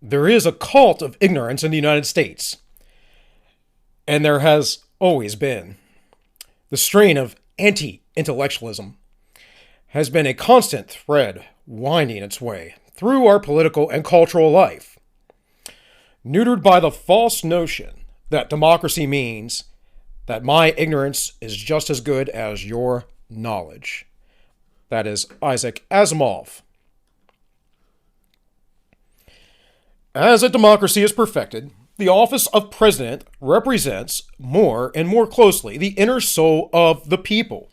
There is a cult of ignorance in the United States, and there has always been. The strain of anti-intellectualism has been a constant thread winding its way through our political and cultural life, neutered by the false notion that democracy means that my ignorance is just as good as your knowledge. That is Isaac Asimov. As a democracy is perfected, the office of president represents more and more closely the inner soul of the people.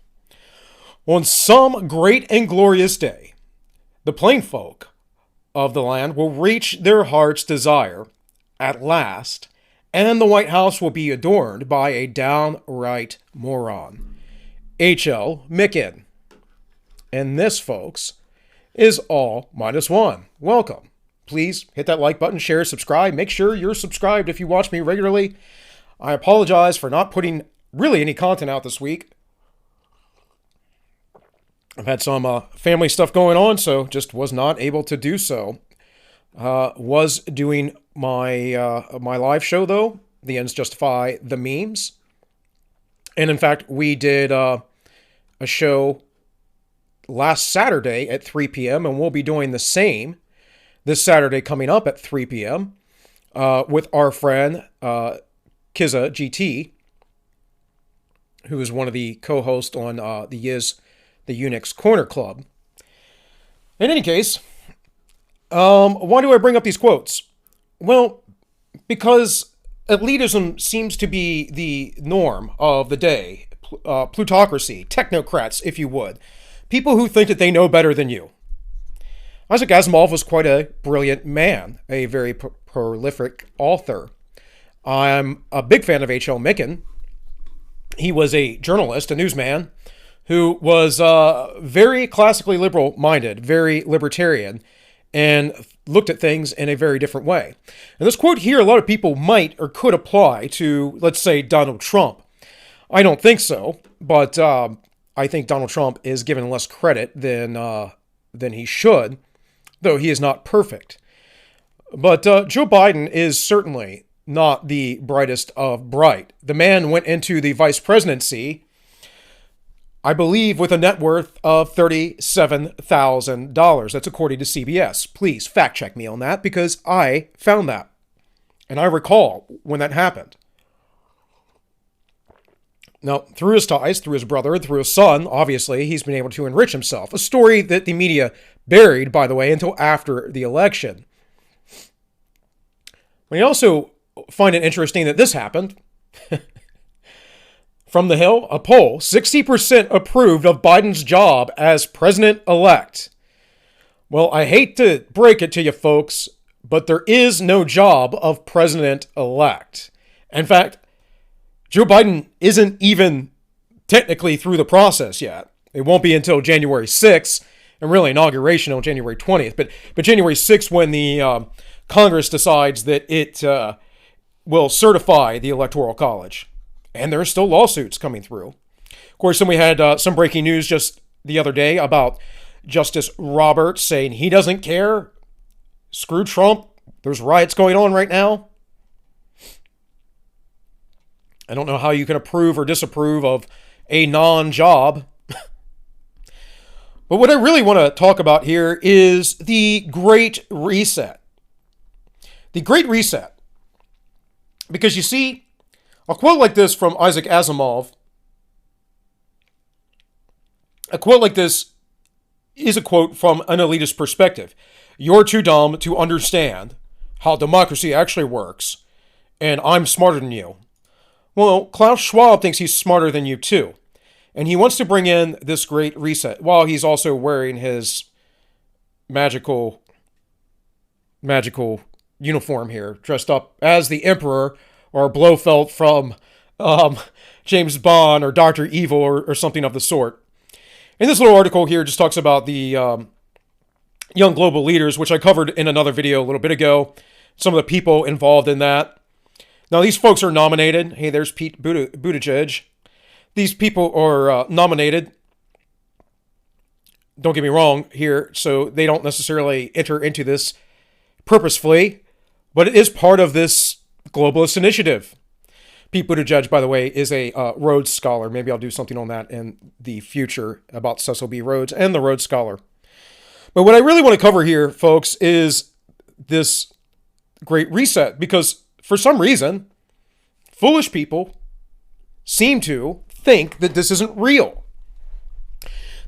On some great and glorious day, the plain folk of the land will reach their heart's desire at last, and the White House will be adorned by a downright moron. H.L. Mencken. And this, folks, is all minus one. Welcome. Please hit that like button, share, subscribe. Make sure you're subscribed if you watch me regularly. I apologize for not putting really any content out this week. I've had some family stuff going on, so just was not able to do so. Was doing my my live show, though. The ends justify the memes. And in fact, we did a show last Saturday at 3 p.m., and we'll be doing the same this Saturday coming up at 3 p.m. With our friend Kiza GT, who is one of the co-hosts on the Unix Corner Club. In any case, why do I bring up these quotes? Well, because elitism seems to be the norm of the day. Plutocracy, technocrats, if you would. People who think that they know better than you. Isaac Asimov was quite a brilliant man, a very prolific author. I'm a big fan of H.L. Mencken. He was a journalist, a newsman, who was very classically liberal-minded, very libertarian, and looked at things in a very different way. And this quote here, a lot of people might or could apply to, let's say, Donald Trump. I don't think so, but I think Donald Trump is given less credit than he should, though he is not perfect. But Joe Biden is certainly not the brightest of bright. The man went into the vice presidency, I believe, with a net worth of $37,000. That's according to CBS. Please fact check me on that, because I found that. And I recall when that happened. Now, through his ties, through his brother, through his son, obviously, he's been able to enrich himself. A story that the media buried, by the way, until after the election. We also find it interesting that this happened. From the Hill, a poll, 60% approved of Biden's job as president-elect. Well, I hate to break it to you folks, but there is no job of president-elect. In fact, Joe Biden isn't even technically through the process yet. It won't be until January 6th, and really inauguration on January 20th. But January 6th, when the Congress decides that it will certify the Electoral College. And there are still lawsuits coming through. Of course, then we had some breaking news just the other day about Justice Roberts saying he doesn't care. Screw Trump. There's riots going on right now. I don't know how you can approve or disapprove of a non-job. But what I really want to talk about here is the Great Reset. The Great Reset. Because you see, a quote like this from Isaac Asimov, a quote like this is a quote from an elitist perspective. You're too dumb to understand how democracy actually works, and I'm smarter than you. Well, Klaus Schwab thinks he's smarter than you too, and he wants to bring in this Great Reset while he's also wearing his magical uniform here, dressed up as the Emperor or Blofeld from James Bond or Dr. Evil or something of the sort. And this little article here just talks about the young global leaders, which I covered in another video a little bit ago. Some of the people involved in that. Now, these folks are nominated. Hey, there's Pete Buttigieg. These people are nominated. Don't get me wrong here. So they don't necessarily enter into this purposefully. But it is part of this globalist initiative. Pete Buttigieg, by the way, is a Rhodes Scholar. Maybe I'll do something on that in the future about Cecil B. Rhodes and the Rhodes Scholar. But what I really want to cover here, folks, is this Great Reset, because for some reason, foolish people seem to think that this isn't real.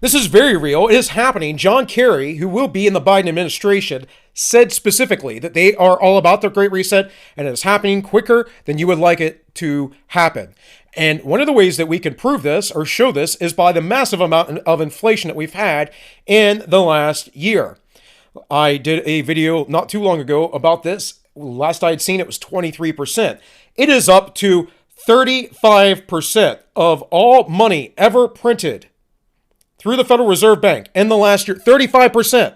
This is very real. It is happening. John Kerry, who will be in the Biden administration, said specifically that they are all about the Great Reset, and it is happening quicker than you would like it to happen. And one of the ways that we can prove this or show this is by the massive amount of inflation that we've had in the last year. I did a video not too long ago about this. Last I had seen it was 23%. It is up to 35% of all money ever printed through the Federal Reserve Bank in the last year. 35%.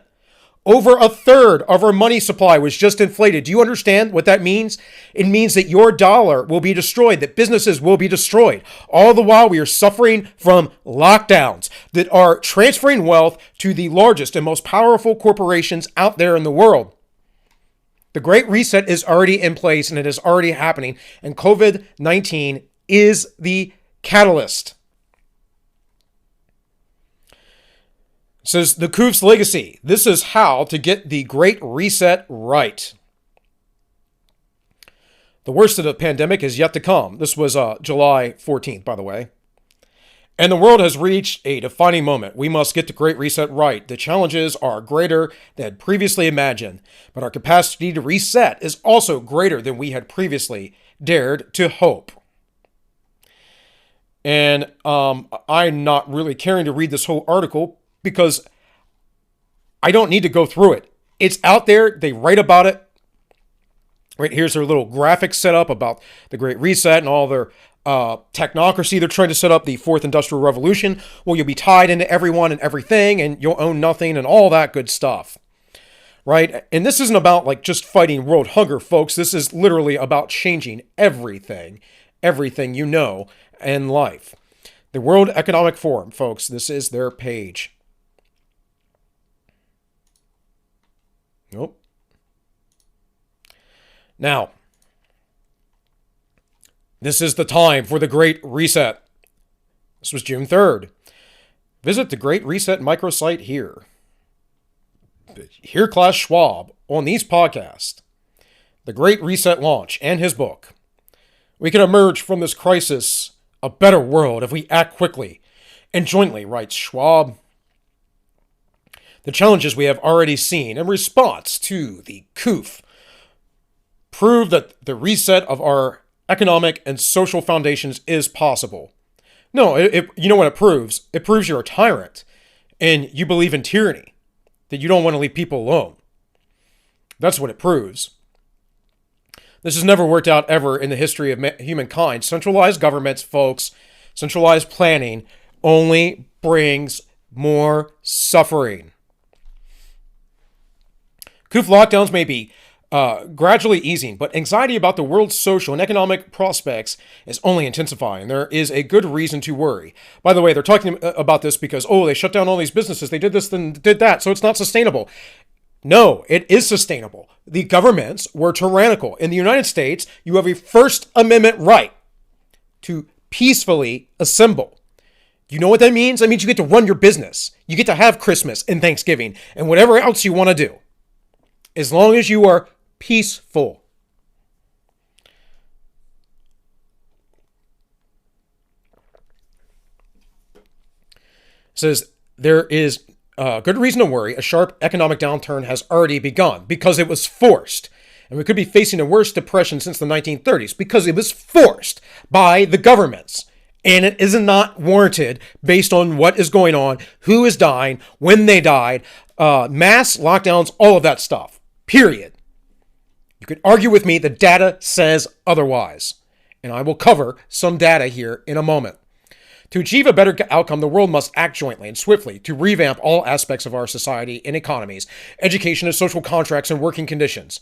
Over a third of our money supply was just inflated. Do you understand what that means? It means that your dollar will be destroyed, that businesses will be destroyed. All the while we are suffering from lockdowns that are transferring wealth to the largest and most powerful corporations out there in the world. The Great Reset is already in place and it is already happening. And COVID-19 is the catalyst. Says the Coof's legacy. This is how to get the Great Reset right. The worst of the pandemic is yet to come. This was July 14th, by the way. And the world has reached a defining moment. We must get the Great Reset right. The challenges are greater than previously imagined, but our capacity to reset is also greater than we had previously dared to hope. And I'm not really caring to read this whole article because I don't need to go through it. It's out there. They write about it. Right, here's their little graphic set up about the Great Reset and all their technocracy. They're trying to set up the fourth industrial revolution. Well, you'll be tied into everyone and everything, and you'll own nothing and all that good stuff. Right? And this isn't about like just fighting world hunger, folks. This is literally about changing everything you know in life. The World Economic Forum, folks, this is their page. Nope. Now, this is the time for the Great Reset. This was June 3rd. Visit the Great Reset microsite here. Hear Klaus Schwab on these podcasts. The Great Reset launch and his book. We can emerge from this crisis a better world if we act quickly and jointly, writes Schwab. The challenges we have already seen in response to the Coof prove that the reset of our economic and social foundations is possible. No, you know what it proves? It proves you're a tyrant and you believe in tyranny, that you don't want to leave people alone. That's what it proves. This has never worked out ever in the history of humankind. Centralized governments, folks, centralized planning only brings more suffering. Coof lockdowns may be gradually easing, but anxiety about the world's social and economic prospects is only intensifying. There is a good reason to worry. By the way, they're talking about this because, they shut down all these businesses. They did this, then did that, so it's not sustainable. No, it is sustainable. The governments were tyrannical. In the United States, you have a First Amendment right to peacefully assemble. You know what that means? That means you get to run your business. You get to have Christmas and Thanksgiving and whatever else you want to do, as long as you are peaceful. It says there is good reason to worry. A sharp economic downturn has already begun because it was forced. And we could be facing a worse depression since the 1930s because it was forced by the governments. And it is not warranted based on what is going on, who is dying, when they died, mass lockdowns, all of that stuff. Period. You could argue with me, the data says otherwise. And I will cover some data here in a moment. To achieve a better outcome, the world must act jointly and swiftly to revamp all aspects of our society and economies, education and social contracts and working conditions.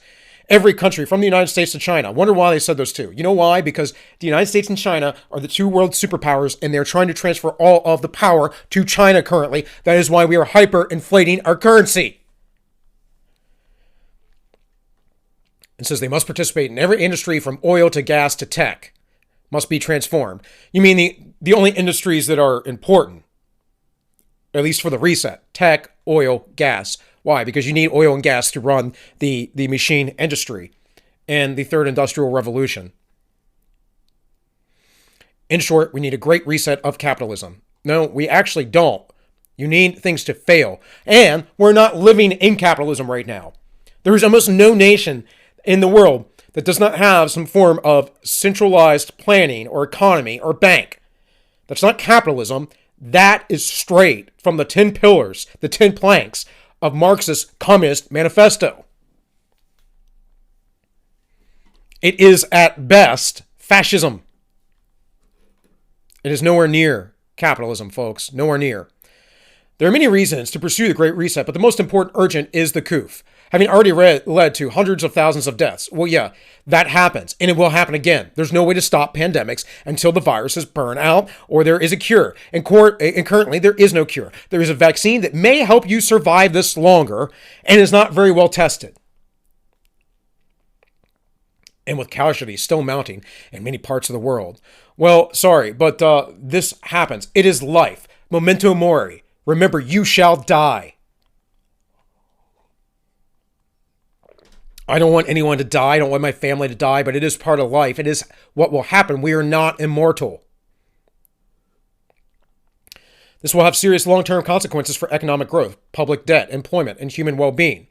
Every country, from the United States to China. Wonder why they said those two. You know why? Because the United States and China are the two world superpowers, and they're trying to transfer all of the power to China currently. That is why we are hyperinflating our currency. and says they must participate in every industry from oil to gas to tech, must be transformed. You mean the only industries that are important, at least for the reset: tech, oil, gas. Why? Because you need oil and gas to run the machine industry and the third industrial revolution. In short, we need a great reset of capitalism. No, we actually don't. You need things to fail. And we're not living in capitalism right now. There is almost no nation in the world that does not have some form of centralized planning or economy or bank. That's not capitalism. That is straight from the 10 pillars, the 10 planks of Marxist Communist Manifesto. It is at best fascism. It is nowhere near capitalism, folks. Nowhere near. There are many reasons to pursue the Great Reset, but the most important urgent is the Coof, having already led to hundreds of thousands of deaths. Well, yeah, that happens, and it will happen again. There's no way to stop pandemics until the viruses burn out or there is a cure. And currently, there is no cure. There is a vaccine that may help you survive this longer and is not very well tested. And with casualties still mounting in many parts of the world. Well, sorry, but this happens. It is life. Memento mori. Remember, you shall die. I don't want anyone to die. I don't want my family to die, but it is part of life. It is what will happen. We are not immortal. This will have serious long-term consequences for economic growth, public debt, employment, and human well-being.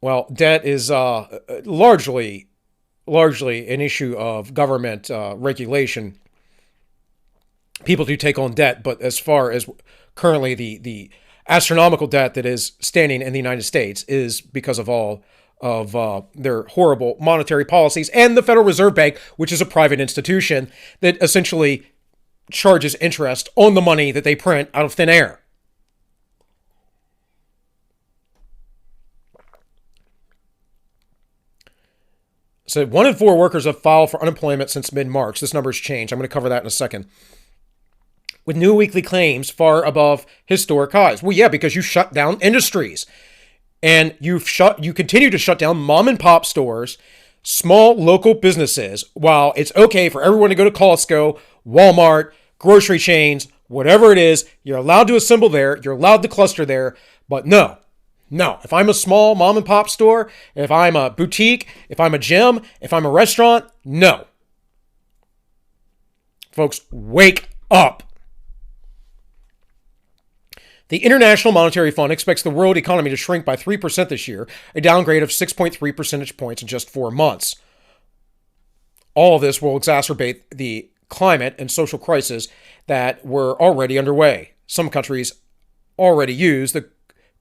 Well, debt is largely an issue of government regulation. People do take on debt, but as far as currently the astronomical debt that is standing in the United States is because of all of their horrible monetary policies and the Federal Reserve Bank, which is a private institution that essentially charges interest on the money that they print out of thin air. So 1 in 4 workers have filed for unemployment since mid-March. This number's changed. I'm going to cover that in a second. With new weekly claims far above historic highs. Well, yeah, because you shut down industries. And you continue to shut down mom and pop stores, small local businesses, while it's okay for everyone to go to Costco, Walmart, grocery chains, whatever it is. You're allowed to assemble there. You're allowed to cluster there. But no. If I'm a small mom and pop store, if I'm a boutique, if I'm a gym, if I'm a restaurant, no. Folks, wake up. The International Monetary Fund expects the world economy to shrink by 3% this year, a downgrade of 6.3 percentage points in just 4 months. All of this will exacerbate the climate and social crisis that were already underway. Some countries already use the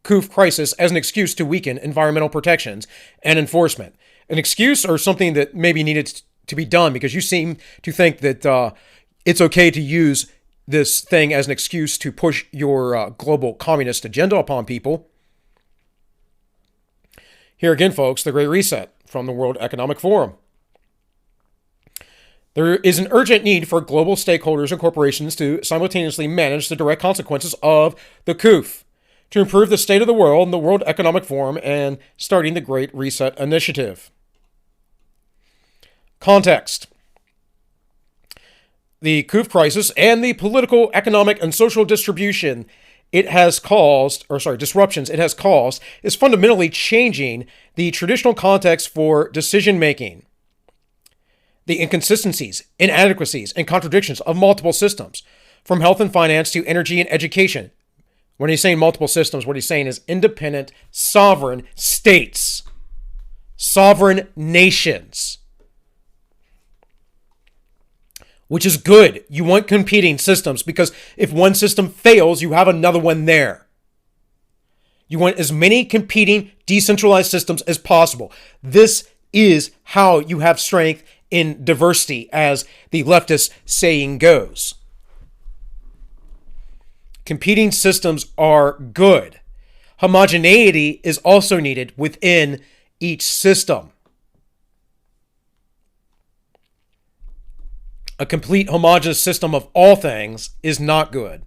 Coof crisis as an excuse to weaken environmental protections and enforcement. An excuse or something that maybe needed to be done because you seem to think that it's okay to use this thing as an excuse to push your global communist agenda upon people. Here again, folks, the Great Reset from the World Economic Forum. There is an urgent need for global stakeholders and corporations to simultaneously manage the direct consequences of the Coof to improve the state of the world and the World Economic Forum and starting the Great Reset Initiative. Context. The Coof crisis and the political, economic, and social disruptions it has caused is fundamentally changing the traditional context for decision-making. The inconsistencies, inadequacies, and contradictions of multiple systems, from health and finance to energy and education. When he's saying multiple systems, what he's saying is independent, sovereign states, sovereign nations. Which is good. You want competing systems because if one system fails, you have another one there. You want as many competing decentralized systems as possible. This is how you have strength in diversity, as the leftist saying goes. Competing systems are good. Homogeneity is also needed within each system. A complete homogeneous system of all things is not good.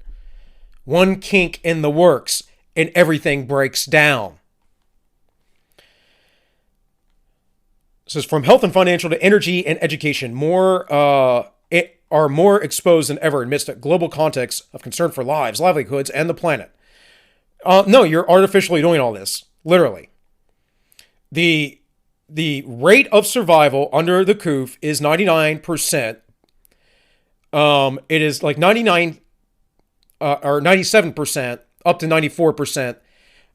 One kink in the works and everything breaks down. says from health and financial to energy and education, are more exposed than ever amidst a global context of concern for lives, livelihoods, and the planet. No, you're artificially doing all this. Literally. The rate of survival under the Coof is 99%. It is like 99 or 97% up to 94%,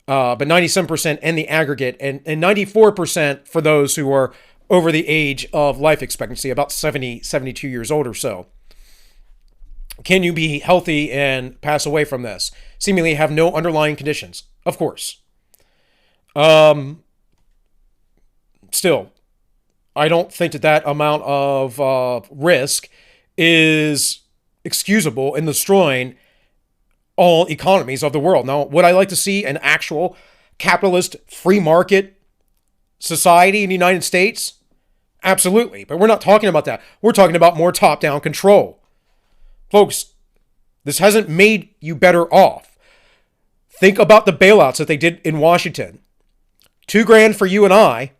but 97% in the aggregate, and 94% for those who are over the age of life expectancy, about 70, 72 years old or so. Can you be healthy and pass away from this? Seemingly have no underlying conditions. Of course. Still, I don't think that amount of risk is excusable in destroying all economies of the world. Now, would I like to see an actual capitalist free market society in the United States? Absolutely. But we're not talking about that. We're talking about more top-down control. Folks, this hasn't made you better off. Think about the bailouts that they did in Washington. $2,000 for you and I.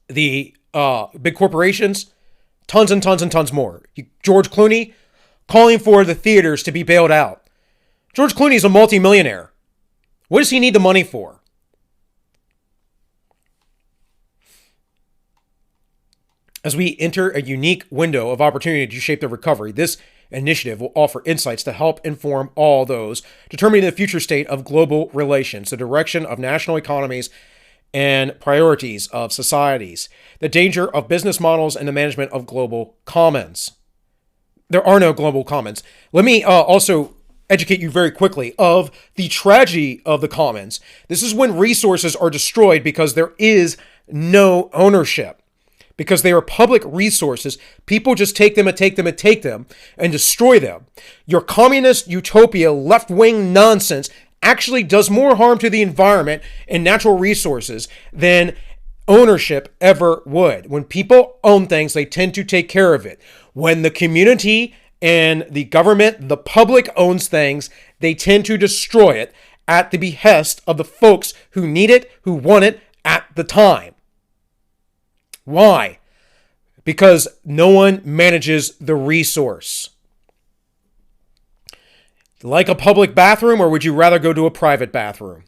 The big corporations, tons and tons and tons more. George Clooney calling for the theaters to be bailed out. George Clooney is a multimillionaire. What does he need the money for? As we enter a unique window of opportunity to shape the recovery, this initiative will offer insights to help inform all those determining the future state of global relations, the direction of national economies, and priorities of societies, the danger of business models, and the management of global commons. There are no global commons. Let me also educate you very quickly of the tragedy of the commons. This is when resources are destroyed because there is no ownership. Because they are public resources, people just take them and destroy them. Your communist utopia, left-wing nonsense actually does more harm to the environment and natural resources than ownership ever would. When people own things, they tend to take care of it. When the community and the government, the public owns things, they tend to destroy it at the behest of the folks who need it, who want it at the time. Why? Because no one manages the resource. Like a public bathroom, or would you rather go to a private bathroom?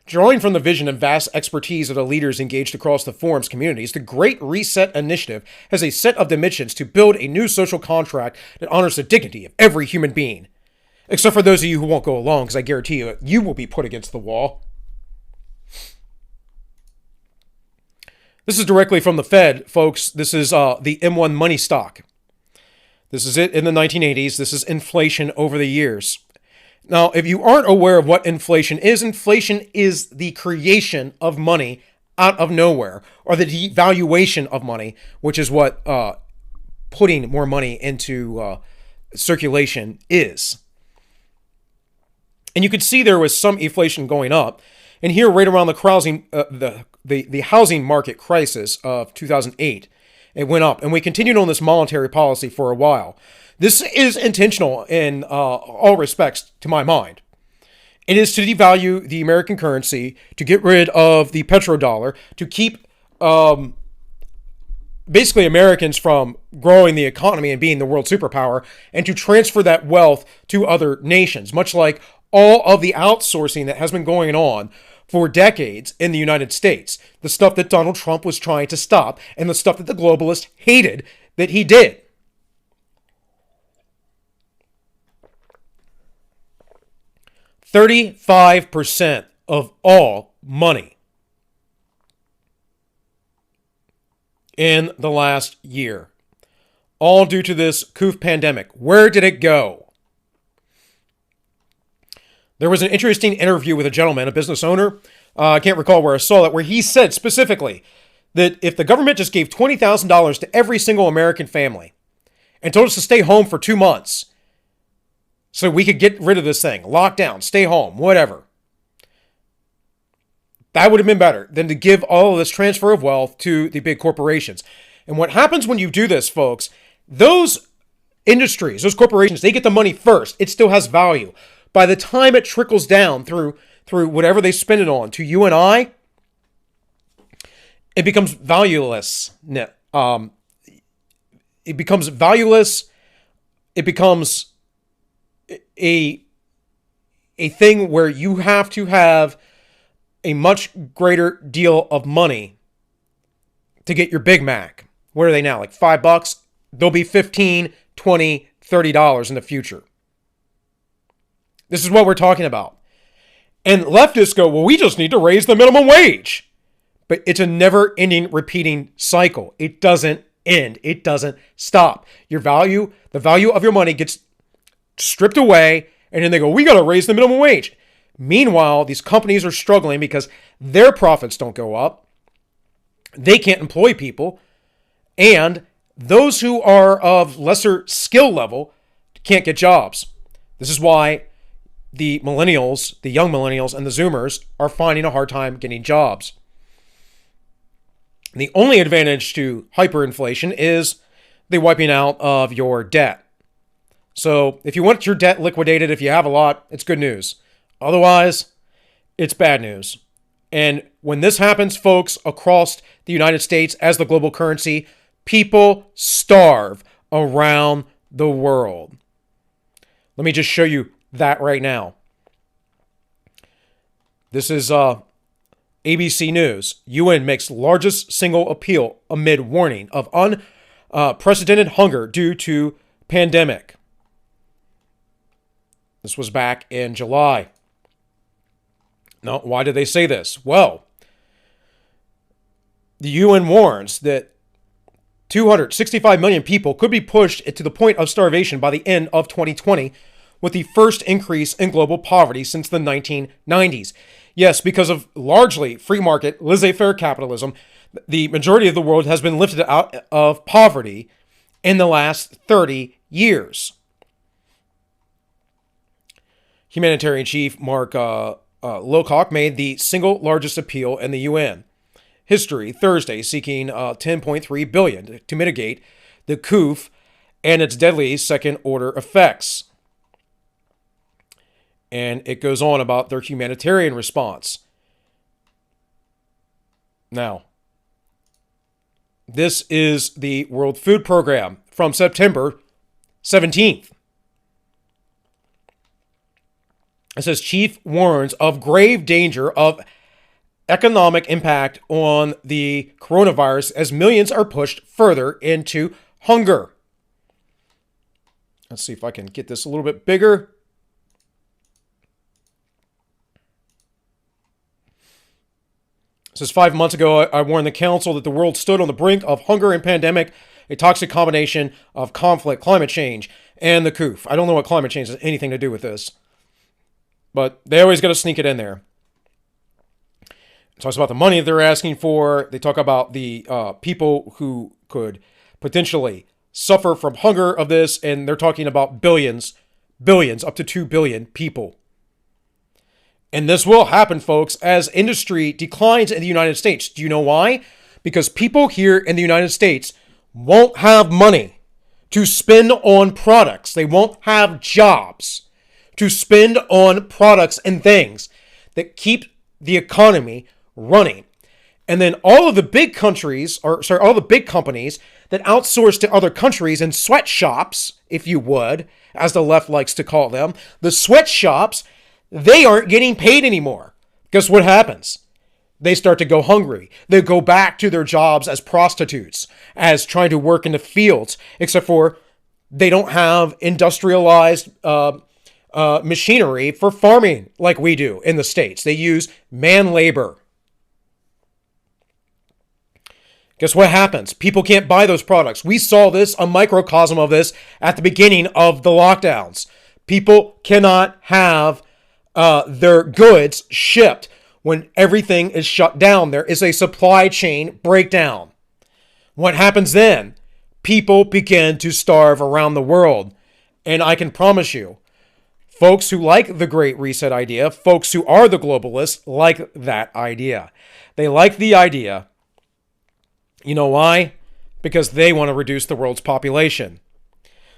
Drawing from the vision and vast expertise of the leaders engaged across the forum's communities, the Great Reset Initiative has a set of dimensions to build a new social contract that honors the dignity of every human being. Except for those of you who won't go along, because I guarantee you will be put against the wall. This is directly from the Fed, folks. This is the M1 money stock. This is it in the 1980s. This is inflation over the years. Now, if you aren't aware of what inflation is the creation of money out of nowhere, or the devaluation of money, which is what putting more money into circulation is. And you could see there was some inflation going up. And here, right around the housing market crisis of 2008, it went up. And we continued on this monetary policy for a while. This is intentional in all respects, to my mind. It is to devalue the American currency, to get rid of the petrodollar, to keep basically Americans from growing the economy and being the world superpower, and to transfer that wealth to other nations, much like all of the outsourcing that has been going on for decades in the United States. The stuff that Donald Trump was trying to stop, and the stuff that the globalists hated that he did. %35 of all money in the last year. All due to this Coof pandemic. Where did it go? There was an interesting interview with a gentleman, a business owner. I can't recall where I saw it, where he said specifically that if the government just gave $20,000 to every single American family and told us to stay home for 2 months so we could get rid of this thing, lock down, stay home, whatever, that would have been better than to give all of this transfer of wealth to the big corporations. And what happens when you do this, folks, those industries, those corporations, they get the money first. It still has value. By the time it trickles down through through whatever they spend it on. To you and I, it becomes valueless. It becomes valueless. It becomes a thing where you have to have a much greater deal of money to get your Big Mac. Where are they now? Like $5? They'll be $15, $20, $30 in the future. This is what we're talking about. And leftists go, well, we just need to raise the minimum wage. But it's a never-ending, repeating cycle. It doesn't end. It doesn't stop. The value of your money gets stripped away, and then they go, we got to raise the minimum wage. Meanwhile, these companies are struggling because their profits don't go up. They can't employ people. And those who are of lesser skill level can't get jobs. This is why the millennials, the young millennials, and the Zoomers are finding a hard time getting jobs. The only advantage to hyperinflation is the wiping out of your debt. So if you want your debt liquidated, if you have a lot, it's good news. Otherwise, it's bad news. And when this happens, folks, across the United States as the global currency, people starve around the world. Let me just show you that right now. This is ABC News. UN makes largest single appeal amid warning of unprecedented hunger due to pandemic. This was back in July. Now, why did they say this? Well, the UN warns that 265 million people could be pushed to the point of starvation by the end of 2020, with the first increase in global poverty since the 1990s. Yes, because of largely free market, laissez-faire capitalism, the majority of the world has been lifted out of poverty in the last 30 years. Humanitarian Chief Mark Lowcock made the single largest appeal in the UN history Thursday, seeking $10.3 billion to mitigate the Coof and its deadly second-order effects. And it goes on about their humanitarian response. Now, this is the World Food Program from September 17th. It says, Chief warns of grave danger of economic impact on the coronavirus as millions are pushed further into hunger. Let's see if I can get this a little bit bigger. It says 5 months ago, I warned the council that the world stood on the brink of hunger and pandemic, a toxic combination of conflict, climate change, and the Coof. I don't know what climate change has anything to do with this, but they always got to sneak it in there. It talks about the money they're asking for. They talk about the people who could potentially suffer from hunger of this, and they're talking about billions, up to 2 billion people. And this will happen, folks, as industry declines in the United States. Do you know why? Because people here in the United States won't have money to spend on products. They won't have jobs to spend on products and things that keep the economy running. And then all the big companies that outsource to other countries in sweatshops, if you would, as the left likes to call them, the sweatshops, they aren't getting paid anymore. Guess what happens? They start to go hungry. They go back to their jobs as prostitutes, as trying to work in the fields, except for they don't have industrialized machinery for farming like we do in the States. They use man labor. Guess what happens? People can't buy those products. We saw this, a microcosm of this, at the beginning of the lockdowns. People cannot have their goods shipped when everything is shut down. There is a supply chain breakdown. What happens then? People begin to starve around the world. And I can promise you, folks who like the Great Reset idea, folks who are the globalists, like that idea. They like the idea. You know why? Because they want to reduce the world's population.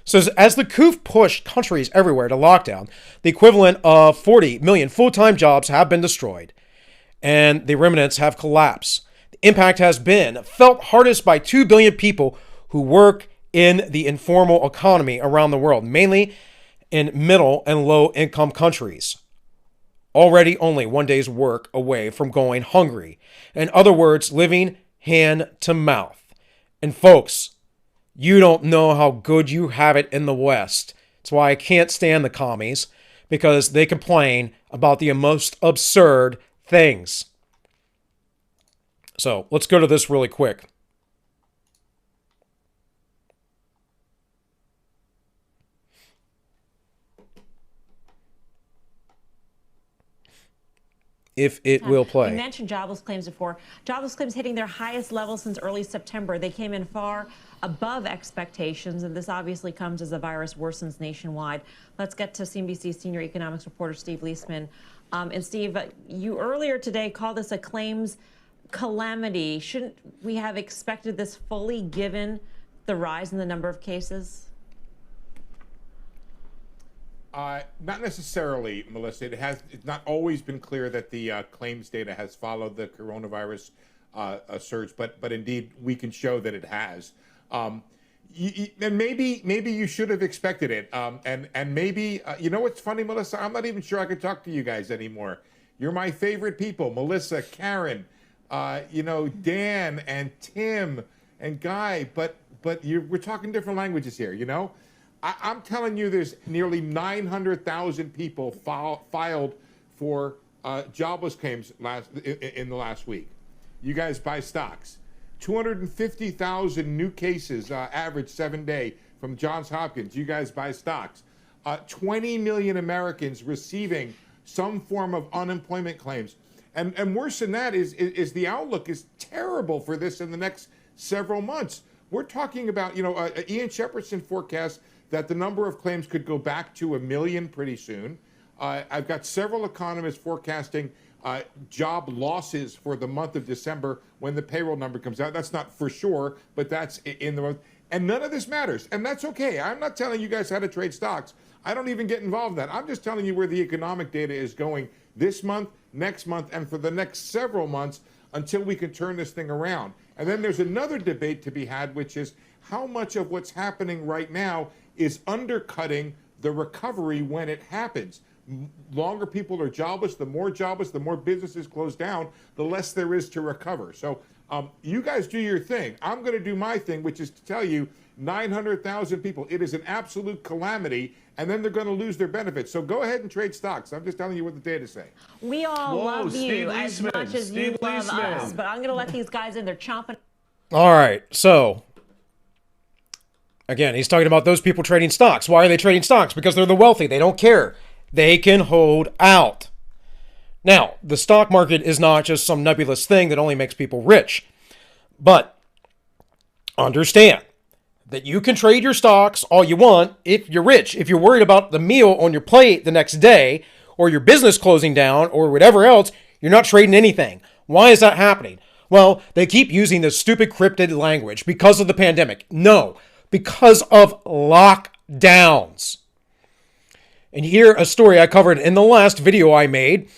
So as the Coof pushed countries everywhere to lockdown, the equivalent of 40 million full-time jobs have been destroyed, and the remnants have collapsed. The impact has been felt hardest by 2 billion people who work in the informal economy around the world, mainly in middle and low-income countries, already only one day's work away from going hungry. In other words, living hand to mouth. And folks, you don't know how good you have it in the West. That's why I can't stand the commies, because they complain about the most absurd things. So let's go to this really quick. If it will play. You mentioned jobless claims before. Jobless claims hitting their highest level since early September. They came in far above expectations, and this obviously comes as the virus worsens nationwide. Let's get to CNBC senior economics reporter Steve Leisman. And Steve, you earlier today called this a claims calamity. Shouldn't we have expected this fully given the rise in the number of cases? Not necessarily, Melissa. It's not always been clear that the claims data has followed the coronavirus surge, but indeed we can show that it has. And maybe you should have expected it. And maybe you know what's funny, Melissa? I'm not even sure I could talk to you guys anymore. You're my favorite people, Melissa, Karen, Dan and Tim and Guy. But we're talking different languages here, you know. I'm telling you, there's nearly 900,000 people filed for jobless claims in the last week. You guys buy stocks. 250,000 new cases average 7-day from Johns Hopkins. You guys buy stocks. 20 million Americans receiving some form of unemployment claims. And worse than that is the outlook is terrible for this in the next several months. We're talking about, Ian Shepardson forecasts that the number of claims could go back to 1 million pretty soon. I've got several economists forecasting job losses for the month of December when the payroll number comes out. That's not for sure, but that's in the month. And none of this matters. And that's okay. I'm not telling you guys how to trade stocks. I don't even get involved in that. I'm just telling you where the economic data is going this month, next month, and for the next several months until we can turn this thing around. And then there's another debate to be had, which is how much of what's happening right now is undercutting the recovery when it happens. Longer people are jobless, the more businesses close down, the less there is to recover. So you guys do your thing. I'm going to do my thing, which is to tell you 900,000 people. It is an absolute calamity, and then they're going to lose their benefits. So go ahead and trade stocks. I'm just telling you what the data say. We all love you as much as you love us, but I'm going to let these guys in. They're chomping. All right, so again, he's talking about those people trading stocks. Why are they trading stocks? Because they're the wealthy. They don't care. They can hold out. Now, the stock market is not just some nebulous thing that only makes people rich. But understand that you can trade your stocks all you want if you're rich. If you're worried about the meal on your plate the next day, or your business closing down, or whatever else, you're not trading anything. Why is that happening? Well, they keep using this stupid cryptid language because of the pandemic. No, because of lockdowns. And here, a story I covered in the last video I made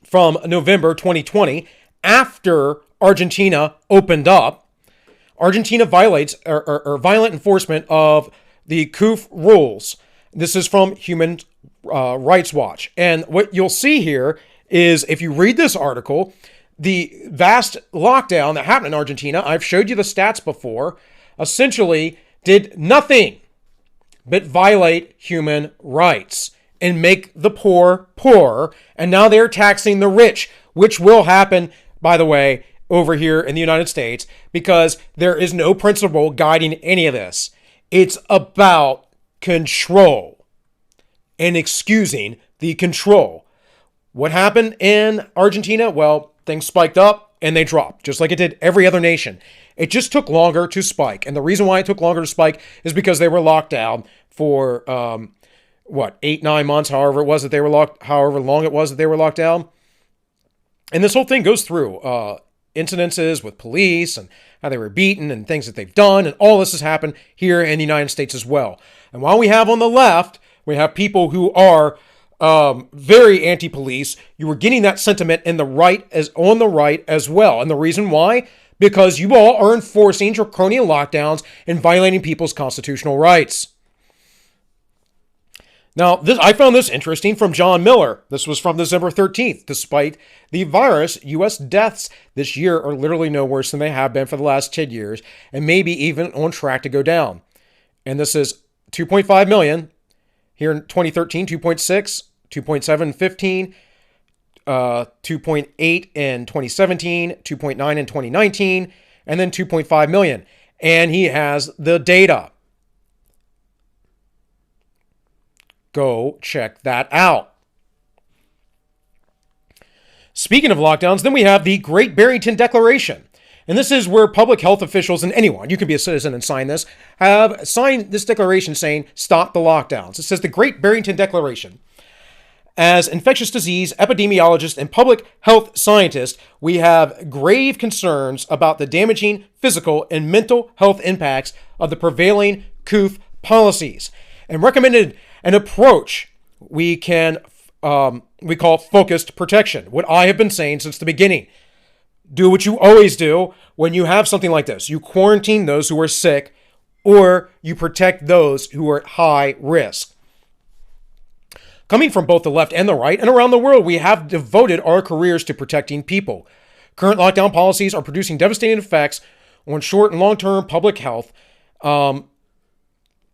from November 2020, after Argentina opened up. Argentina violates or violent enforcement of the Coof rules. This is from Human Rights Watch. And what you'll see here is, if you read this article, the vast lockdown that happened in Argentina, I've showed you the stats before, essentially did nothing but violate human rights and make the poor poorer. And now they're taxing the rich, which will happen, by the way, over here in the United States, because there is no principle guiding any of this. It's about control and excusing the control. What happened in Argentina? Well, things spiked up and they dropped, just like it did every other nation. It just took longer to spike. And the reason why it took longer to spike is because they were locked down for, 8-9 months, however long it was that they were locked down. And this whole thing goes through incidences with police and how they were beaten and things that they've done. And all this has happened here in the United States as well. And while we have on the left, we have people who are very anti-police, you were getting that sentiment on the right as well. And the reason why? Because you all are enforcing draconian lockdowns and violating people's constitutional rights. Now, I found this interesting from John Miller. This was from December 13th. Despite the virus, U.S. deaths this year are literally no worse than they have been for the last 10 years, and maybe even on track to go down. And this is 2.5 million here in 2013, 2.6, 2.7 in 15, 2.8 in 2017, 2.9 in 2019, and then 2.5 million. And he has the data. Go check that out. Speaking of lockdowns, then we have the Great Barrington Declaration. And this is where public health officials and anyone, you can be a citizen and sign this, have signed this declaration saying, stop the lockdowns. It says the Great Barrington Declaration. As infectious disease epidemiologists and public health scientists, we have grave concerns about the damaging physical and mental health impacts of the prevailing Coof policies and recommended an approach we call focused protection. What I have been saying since the beginning. Do what you always do when you have something like this. You quarantine those who are sick, or you protect those who are at high risk. Coming from both the left and the right and around the world, we have devoted our careers to protecting people. Current lockdown policies are producing devastating effects on short and long-term public health.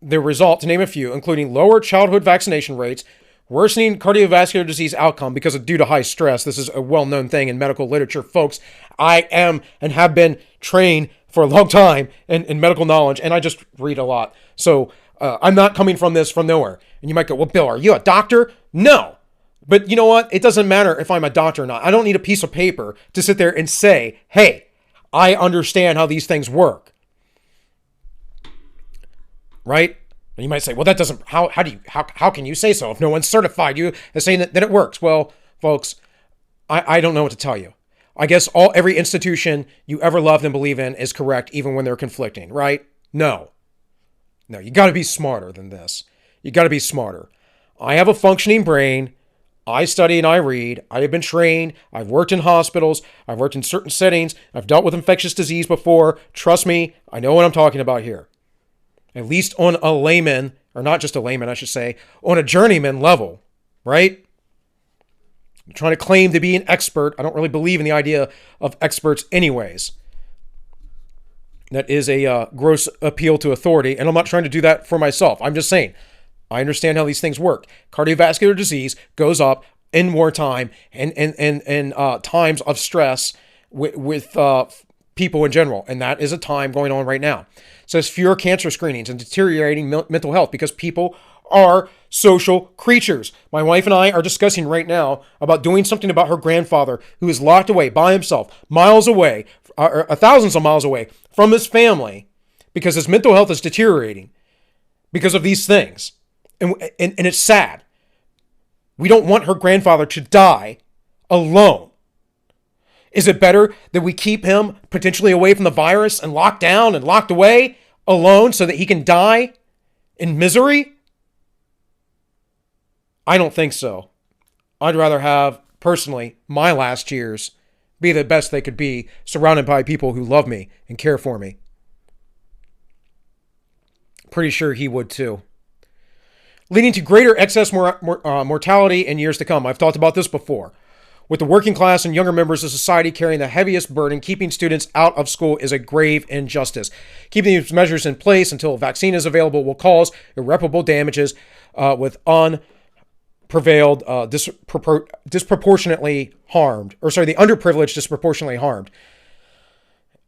The result, to name a few, including lower childhood vaccination rates, worsening cardiovascular disease outcome because of due to high stress. This is a well-known thing in medical literature, folks. I am and have been trained for a long time in medical knowledge, and I just read a lot. So I'm not coming from this from nowhere. And you might go, well, Bill, are you a doctor? No. But you know what? It doesn't matter if I'm a doctor or not. I don't need a piece of paper to sit there and say, hey, I understand how these things work. Right? And you might say, well, that doesn't, how can you say so if no one's certified you as saying that it works? Well, folks, I don't know what to tell you. I guess every institution you ever loved and believe in is correct, even when they're conflicting, right? No, you got to be smarter than this. You got to be smarter. I have a functioning brain. I study and I read. I have been trained. I've worked in hospitals. I've worked in certain settings. I've dealt with infectious disease before. Trust me, I know what I'm talking about here. At least on a layman, or not just a layman, I should say, on a journeyman level, right? I'm trying to claim to be an expert. I don't really believe in the idea of experts anyways. That is a gross appeal to authority, and I'm not trying to do that for myself. I'm just saying, I understand how these things work. Cardiovascular disease goes up in wartime and times of stress with people in general, and that is a time going on right now. It says fewer cancer screenings and deteriorating mental health because people are social creatures. My wife and I are discussing right now about doing something about her grandfather who is locked away by himself, miles away, thousands of miles away from his family because his mental health is deteriorating because of these things. And it's sad. We don't want her grandfather to die alone. Is it better that we keep him potentially away from the virus and locked down and locked away alone so that he can die in misery? I don't think so. I'd rather have, personally, my last years be the best they could be, surrounded by people who love me and care for me. Pretty sure he would too. Leading to greater excess mortality in years to come. I've talked about this before. With the working class and younger members of society carrying the heaviest burden, keeping students out of school is a grave injustice. Keeping these measures in place until a vaccine is available will cause irreparable damages with unprevailed, disproportionately harmed, the underprivileged disproportionately harmed.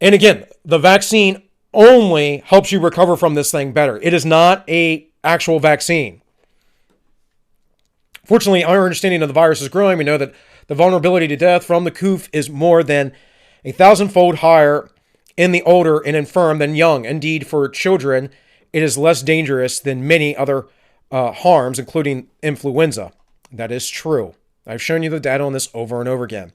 And again, the vaccine only helps you recover from this thing better. It is not an actual vaccine. Fortunately, our understanding of the virus is growing. We know that the vulnerability to death from the Coof is more than 1,000-fold higher in the older and infirm than young. Indeed, for children, it is less dangerous than many other harms, including influenza. That is true. I've shown you the data on this over and over again.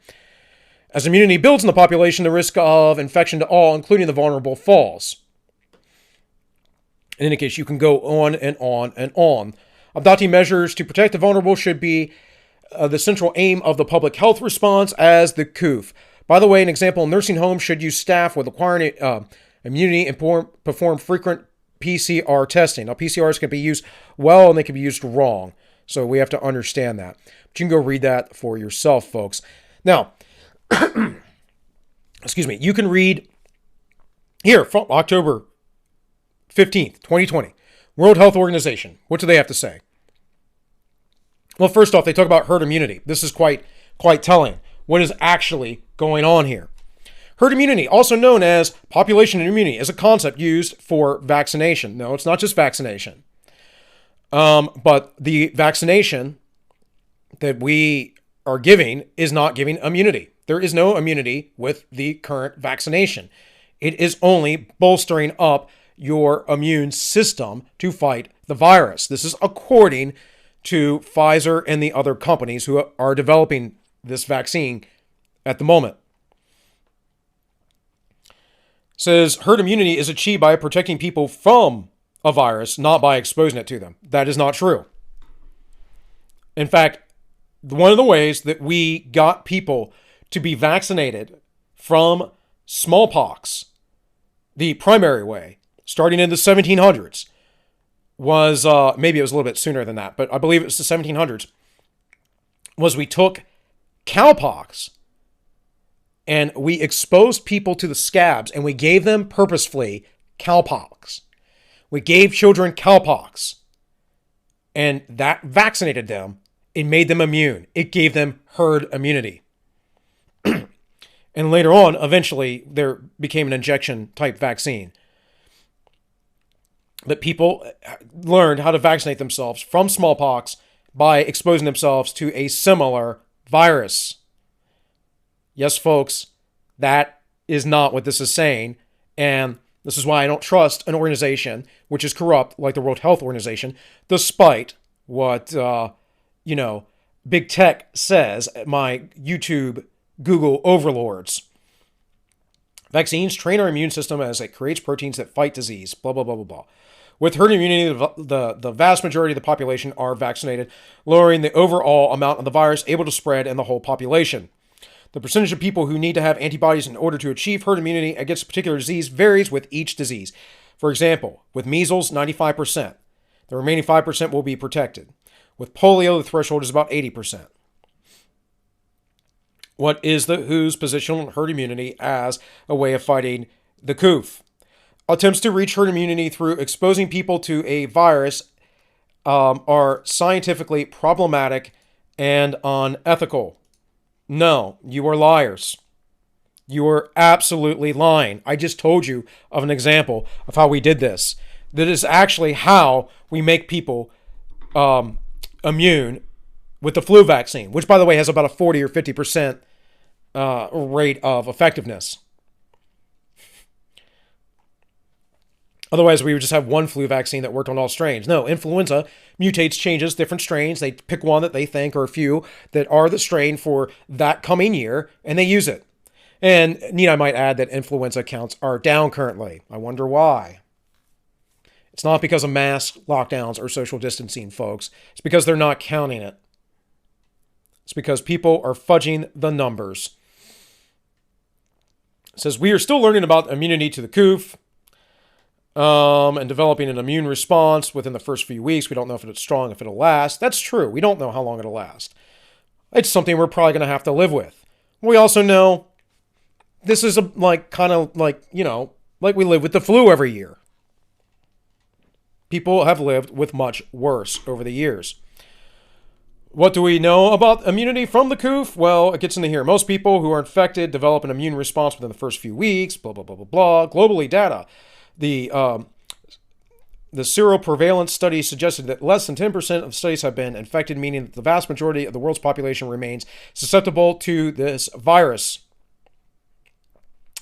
As immunity builds in the population, the risk of infection to all, including the vulnerable, falls. In any case, you can go on and on and on. Adopting measures to protect the vulnerable should be the central aim of the public health response as the Coof. By the way, an example, nursing homes should use staff with acquiring immunity and perform frequent PCR testing. Now, PCRs can be used well and they can be used wrong. So we have to understand that. But you can go read that for yourself, folks. Now, excuse me, you can read here from October 15th, 2020, World Health Organization. What do they have to say? Well, first off, they talk about herd immunity. This is quite telling. What is actually going on here? Herd immunity, also known as population immunity, is a concept used for vaccination. No, it's not just vaccination. But the vaccination that we are giving is not giving immunity. There is no immunity with the current vaccination. It is only bolstering up your immune system to fight the virus. This is according to Pfizer and the other companies who are developing this vaccine at the moment. It says herd immunity is achieved by protecting people from a virus, not by exposing it to them. That is not true. In fact, one of the ways that we got people to be vaccinated from smallpox, the primary way, starting in the 1700s, was, maybe it was a little bit sooner than that, but I believe it was the 1700s, was we took cowpox and we exposed people to the scabs and we gave them purposefully cowpox. We gave children cowpox and that vaccinated them. It made them immune. It gave them herd immunity. And later on, eventually, there became an injection type vaccine. That people learned how to vaccinate themselves from smallpox by exposing themselves to a similar virus. Yes, folks, that is not what this is saying. And this is why I don't trust an organization which is corrupt like the World Health Organization, despite what, big tech says, my YouTube, Google overlords. Vaccines train our immune system as it creates proteins that fight disease, blah, blah, blah, blah, blah. With herd immunity, the vast majority of the population are vaccinated, lowering the overall amount of the virus able to spread in the whole population. The percentage of people who need to have antibodies in order to achieve herd immunity against a particular disease varies with each disease. For example, with measles, 95%. The remaining 5% will be protected. With polio, the threshold is about 80%. What is the WHO's position on herd immunity as a way of fighting the Coof? Attempts to reach herd immunity through exposing people to a virus are scientifically problematic and unethical. No, you are liars. You are absolutely lying. I just told you of an example of how we did this. That is actually how we make people immune with the flu vaccine, which, by the way, has about a 40 or 50% rate of effectiveness. Otherwise, we would just have one flu vaccine that worked on all strains. No, influenza mutates, changes, different strains. They pick one that they think, or a few that are the strain for that coming year, and they use it. And I might add that influenza counts are down currently. I wonder why. It's not because of mask lockdowns or social distancing, folks. It's because they're not counting it. It's because people are fudging the numbers. It says, we are still learning about immunity to the Coof and developing an immune response within the first few weeks. We don't know if it's strong, if it'll last. That's true. We don't know how long it'll last. It's something we're probably going to have to live with. We also know this is like we live with the flu every year. People have lived with much worse over the years. What do we know about immunity from the Coof? Well, it gets into here. Most people who are infected develop an immune response within the first few weeks, blah, blah, blah, blah, blah. Globally, data. The seroprevalence study suggested that less than 10% of studies have been infected, meaning that the vast majority of the world's population remains susceptible to this virus.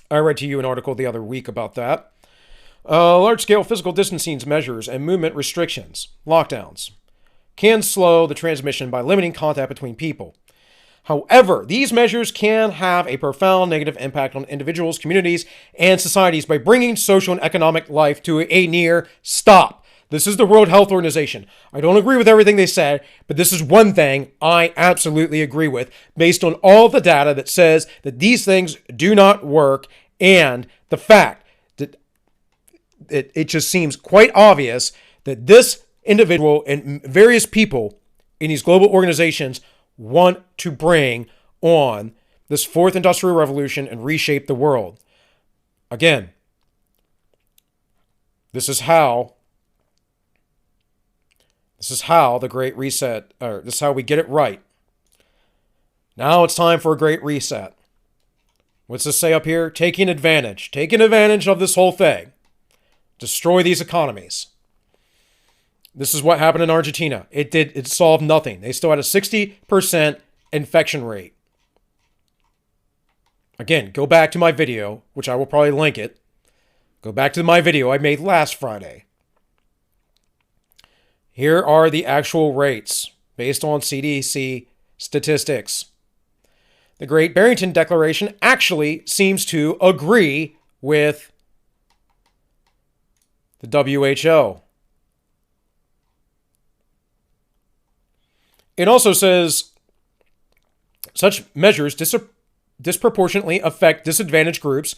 I read to you an article the other week about that. Large-scale physical distancing measures and movement restrictions, lockdowns, can slow the transmission by limiting contact between people. However, these measures can have a profound negative impact on individuals, communities, and societies by bringing social and economic life to a near stop. This is the World Health Organization. I don't agree with everything they said, but this is one thing I absolutely agree with based on all the data that says that these things do not work, and the fact that it just seems quite obvious that this individual and various people in these global organizations want to bring on this fourth industrial revolution and reshape the world. Again, this is how the Great Reset, or this is how we get it right. Now it's time for a Great Reset. What's this say up here? Taking advantage of this whole thing. Destroy these economies. This is what happened in Argentina. It solved nothing. They still had a 60% infection rate. Again, go back to my video, which I will probably link it. Go back to my video I made last Friday. Here are the actual rates based on CDC statistics. The Great Barrington Declaration actually seems to agree with the WHO. It also says such measures disproportionately affect disadvantaged groups,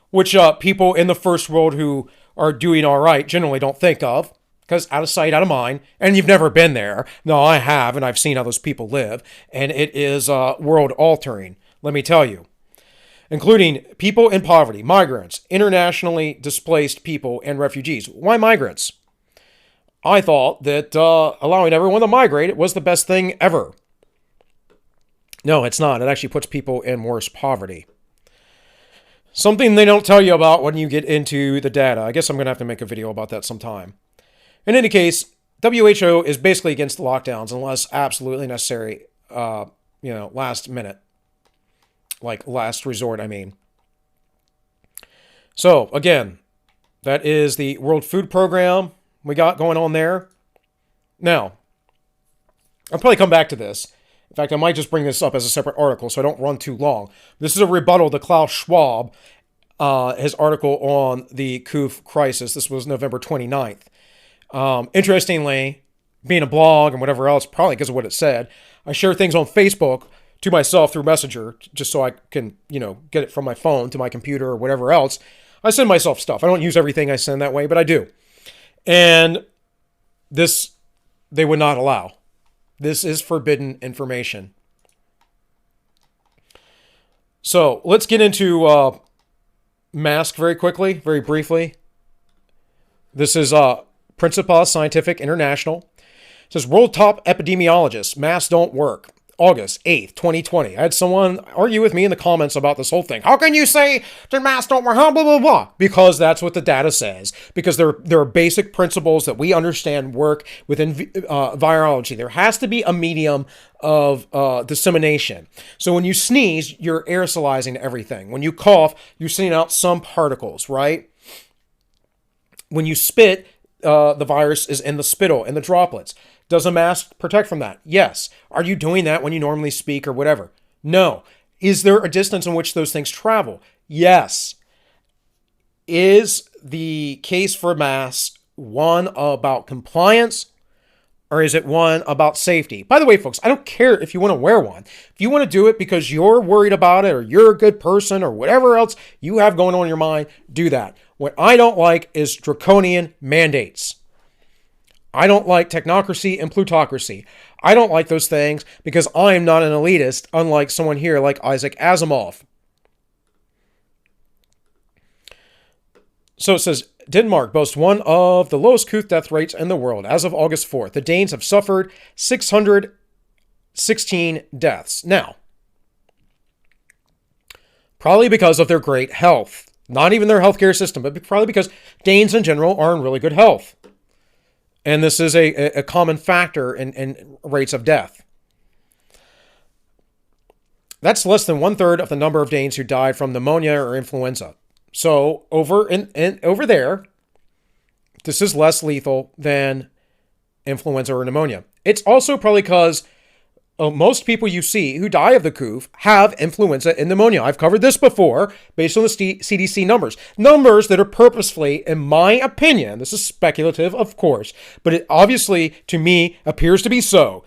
which people in the first world who are doing all right generally don't think of, because out of sight, out of mind, and you've never been there. No, I have, and I've seen how those people live, and it is world-altering, let me tell you. Including people in poverty, migrants, internationally displaced people, and refugees. Why migrants? I thought that allowing everyone to migrate was the best thing ever. No, it's not. It actually puts people in worse poverty. Something they don't tell you about when you get into the data. I guess I'm going to have to make a video about that sometime. In any case, WHO is basically against the lockdowns unless absolutely necessary, last minute. Like last resort, I mean. So, again, that is the World Food Program we got going on there. Now, I'll probably come back to this. In fact, I might just bring this up as a separate article so I don't run too long. This is a rebuttal to Klaus Schwab, his article on the Coof crisis. This was November 29th. Interestingly, being a blog and whatever else, probably because of what it said, I share things on Facebook to myself through Messenger just so I can, get it from my phone to my computer or whatever else. I send myself stuff. I don't use everything I send that way, but I do. And this, they would not allow. This is forbidden information. So let's get into mask very quickly, very briefly. This is Principia Scientific International. It says, world top epidemiologists, masks don't work. August 8th, 2020. I had someone argue with me in the comments about this whole thing. How can you say the masks don't work? Blah, blah, blah. Because that's what the data says. Because there are basic principles that we understand work within virology. There has to be a medium of dissemination. So when you sneeze, you're aerosolizing everything. When you cough, you're sending out some particles, right? When you spit, the virus is in the spittle, in the droplets. Does a mask protect from that? Yes. Are you doing that when you normally speak or whatever? No. Is there a distance in which those things travel? Yes. Is the case for masks one about compliance or is it one about safety? By the way, folks, I don't care if you want to wear one. If you want to do it because you're worried about it or you're a good person or whatever else you have going on in your mind, do that. What I don't like is draconian mandates. I don't like technocracy and plutocracy. I don't like those things because I am not an elitist, unlike someone here like Isaac Asimov. So it says, Denmark boasts one of the lowest Coof death rates in the world. As of August 4th, the Danes have suffered 616 deaths. Now, probably because of their great health. Not even their healthcare system, but probably because Danes in general are in really good health. And this is a common factor in rates of death. That's less than 1/3 of the number of Danes who died from pneumonia or influenza. So over there, this is less lethal than influenza or pneumonia. It's also probably because most people you see who die of the Coof have influenza and pneumonia. I've covered this before based on the CDC numbers. Numbers that are purposefully, in my opinion, this is speculative, of course, but it obviously, to me, appears to be so.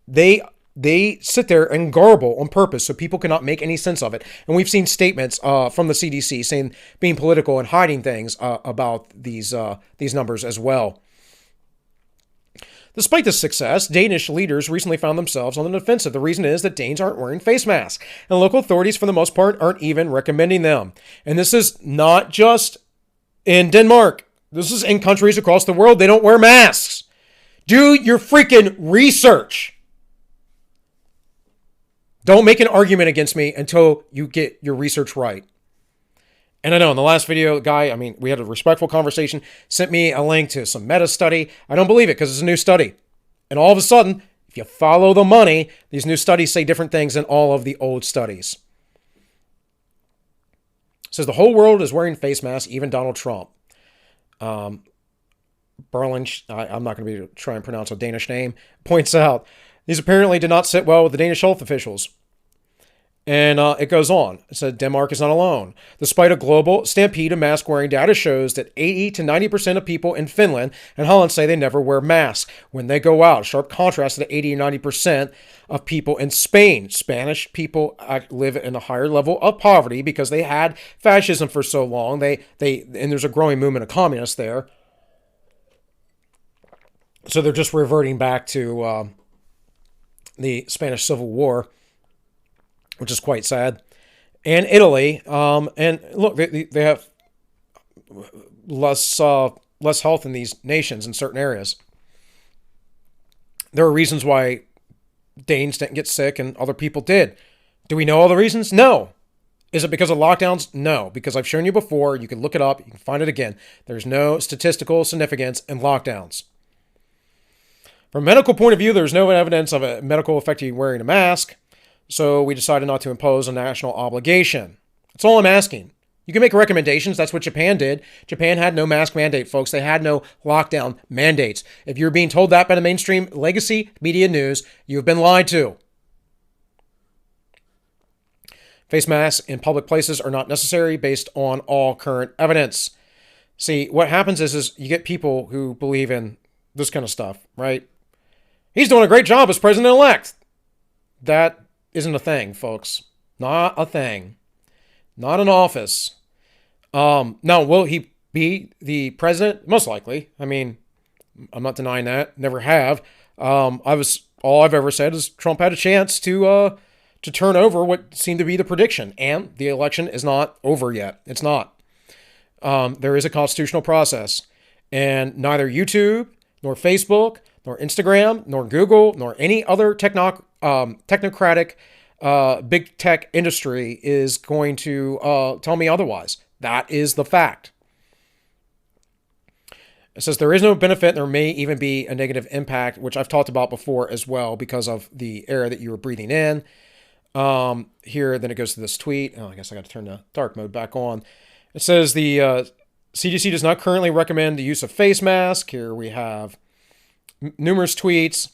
They sit there and garble on purpose so people cannot make any sense of it. And we've seen statements from the CDC saying being political and hiding things about these numbers as well. Despite this success, Danish leaders recently found themselves on the defensive. The reason is that Danes aren't wearing face masks, and local authorities, for the most part, aren't even recommending them. And this is not just in Denmark. This is in countries across the world. They don't wear masks. Do your freaking research. Don't make an argument against me until you get your research right. And I know in the last video, we had a respectful conversation, sent me a link to some meta study. I don't believe it because it's a new study. And all of a sudden, if you follow the money, these new studies say different things than all of the old studies. It says the whole world is wearing face masks, even Donald Trump. Berlin, I'm not going to try and pronounce a Danish name, points out, these apparently did not sit well with the Danish health officials. And it goes on. It said Denmark is not alone. Despite a global stampede of mask wearing, data shows that 80 to 90% of people in Finland and Holland say they never wear masks when they go out. Sharp contrast to the 80 or 90% of people in Spain. Spanish people live in a higher level of poverty because they had fascism for so long. And there's a growing movement of communists there. So they're just reverting back to the Spanish Civil War, which is quite sad. And Italy, and look, they have less health in these nations in certain areas. There are reasons why Danes didn't get sick and other people did. Do we know all the reasons? No. Is it because of lockdowns? No, because I've shown you before. You can look it up. You can find it again. There's no statistical significance in lockdowns. From a medical point of view, there's no evidence of a medical effect of wearing a mask. So we decided not to impose a national obligation. That's all I'm asking. You can make recommendations. That's what Japan did. Japan had no mask mandate, folks. They had no lockdown mandates. If you're being told that by the mainstream legacy media news, you've been lied to. Face masks in public places are not necessary based on all current evidence. See, what happens is you get people who believe in this kind of stuff, right? He's doing a great job as president-elect. That isn't a thing, folks. Not a thing. Not an office. Now, will he be the president? Most likely. I mean, I'm not denying that. Never have. All I've ever said is Trump had a chance to turn over what seemed to be the prediction, and the election is not over yet. It's not. There is a constitutional process, and neither YouTube nor Facebook nor Instagram, nor Google, nor any other technocratic big tech industry is going to tell me otherwise. That is the fact. It says there is no benefit. There may even be a negative impact, which I've talked about before as well because of the air that you were breathing in. Here, then it goes to this tweet. Oh, I guess I got to turn the dark mode back on. It says the CDC does not currently recommend the use of face masks. Here we have numerous tweets.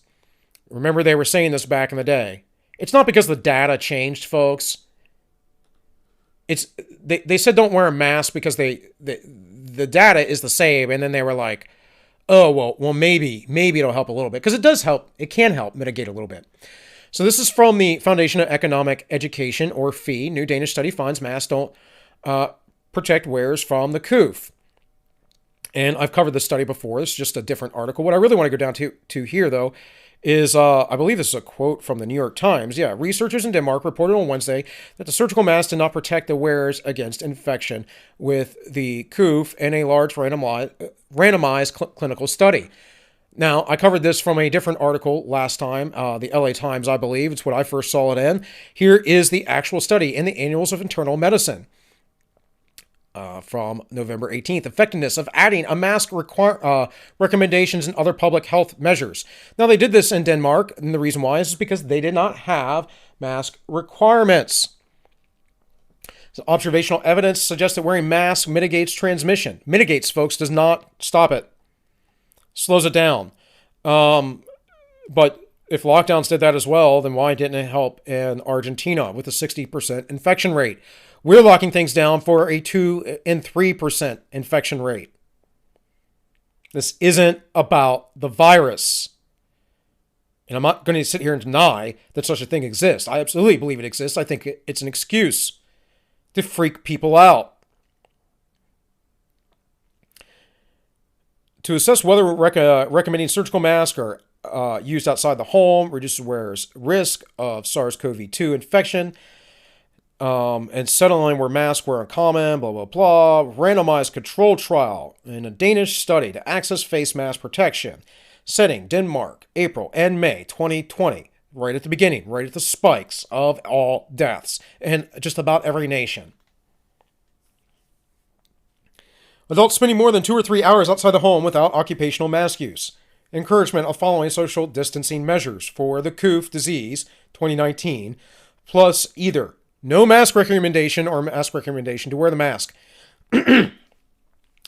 Remember, they were saying this back in the day. It's not because the data changed, folks. They said don't wear a mask because the data is the same, and then they were like, oh well maybe it'll help a little bit, because it does help. It can help mitigate a little bit. So this is from the Foundation of Economic Education, or FEE. New Danish study finds masks don't protect wearers from the Coof. And I've covered this study before. It's just a different article. What I really want to go down to here, though, is I believe this is a quote from the New York Times. Yeah, researchers in Denmark reported on Wednesday that the surgical mask did not protect the wearers against infection with the Coof in a large randomized clinical study. Now, I covered this from a different article last time, the LA Times, I believe. It's what I first saw it in. Here is the actual study in the Annals of Internal Medicine. From November 18th, effectiveness of adding a mask recommendations and other public health measures. Now, they did this in Denmark, and the reason why is because they did not have mask requirements. So observational evidence suggests that wearing masks mitigates transmission. Mitigates, folks, does not stop it. Slows it down. But if lockdowns did that as well, then why didn't it help in Argentina with a 60% infection rate? We're locking things down for a 2 and 3% infection rate. This isn't about the virus. And I'm not going to sit here and deny that such a thing exists. I absolutely believe it exists. I think it's an excuse to freak people out. To assess whether recommending surgical masks are used outside the home reduces wearers' risk of SARS-CoV-2 infection, and settling where masks were uncommon, blah, blah, blah. Randomized control trial in a Danish study to access face mask protection. Setting Denmark, April and May 2020, right at the beginning, right at the spikes of all deaths in just about every nation. Adults spending more than 2 or 3 hours outside the home without occupational mask use. Encouragement of following social distancing measures for the Coof disease 2019, plus either no mask recommendation or mask recommendation to wear the mask.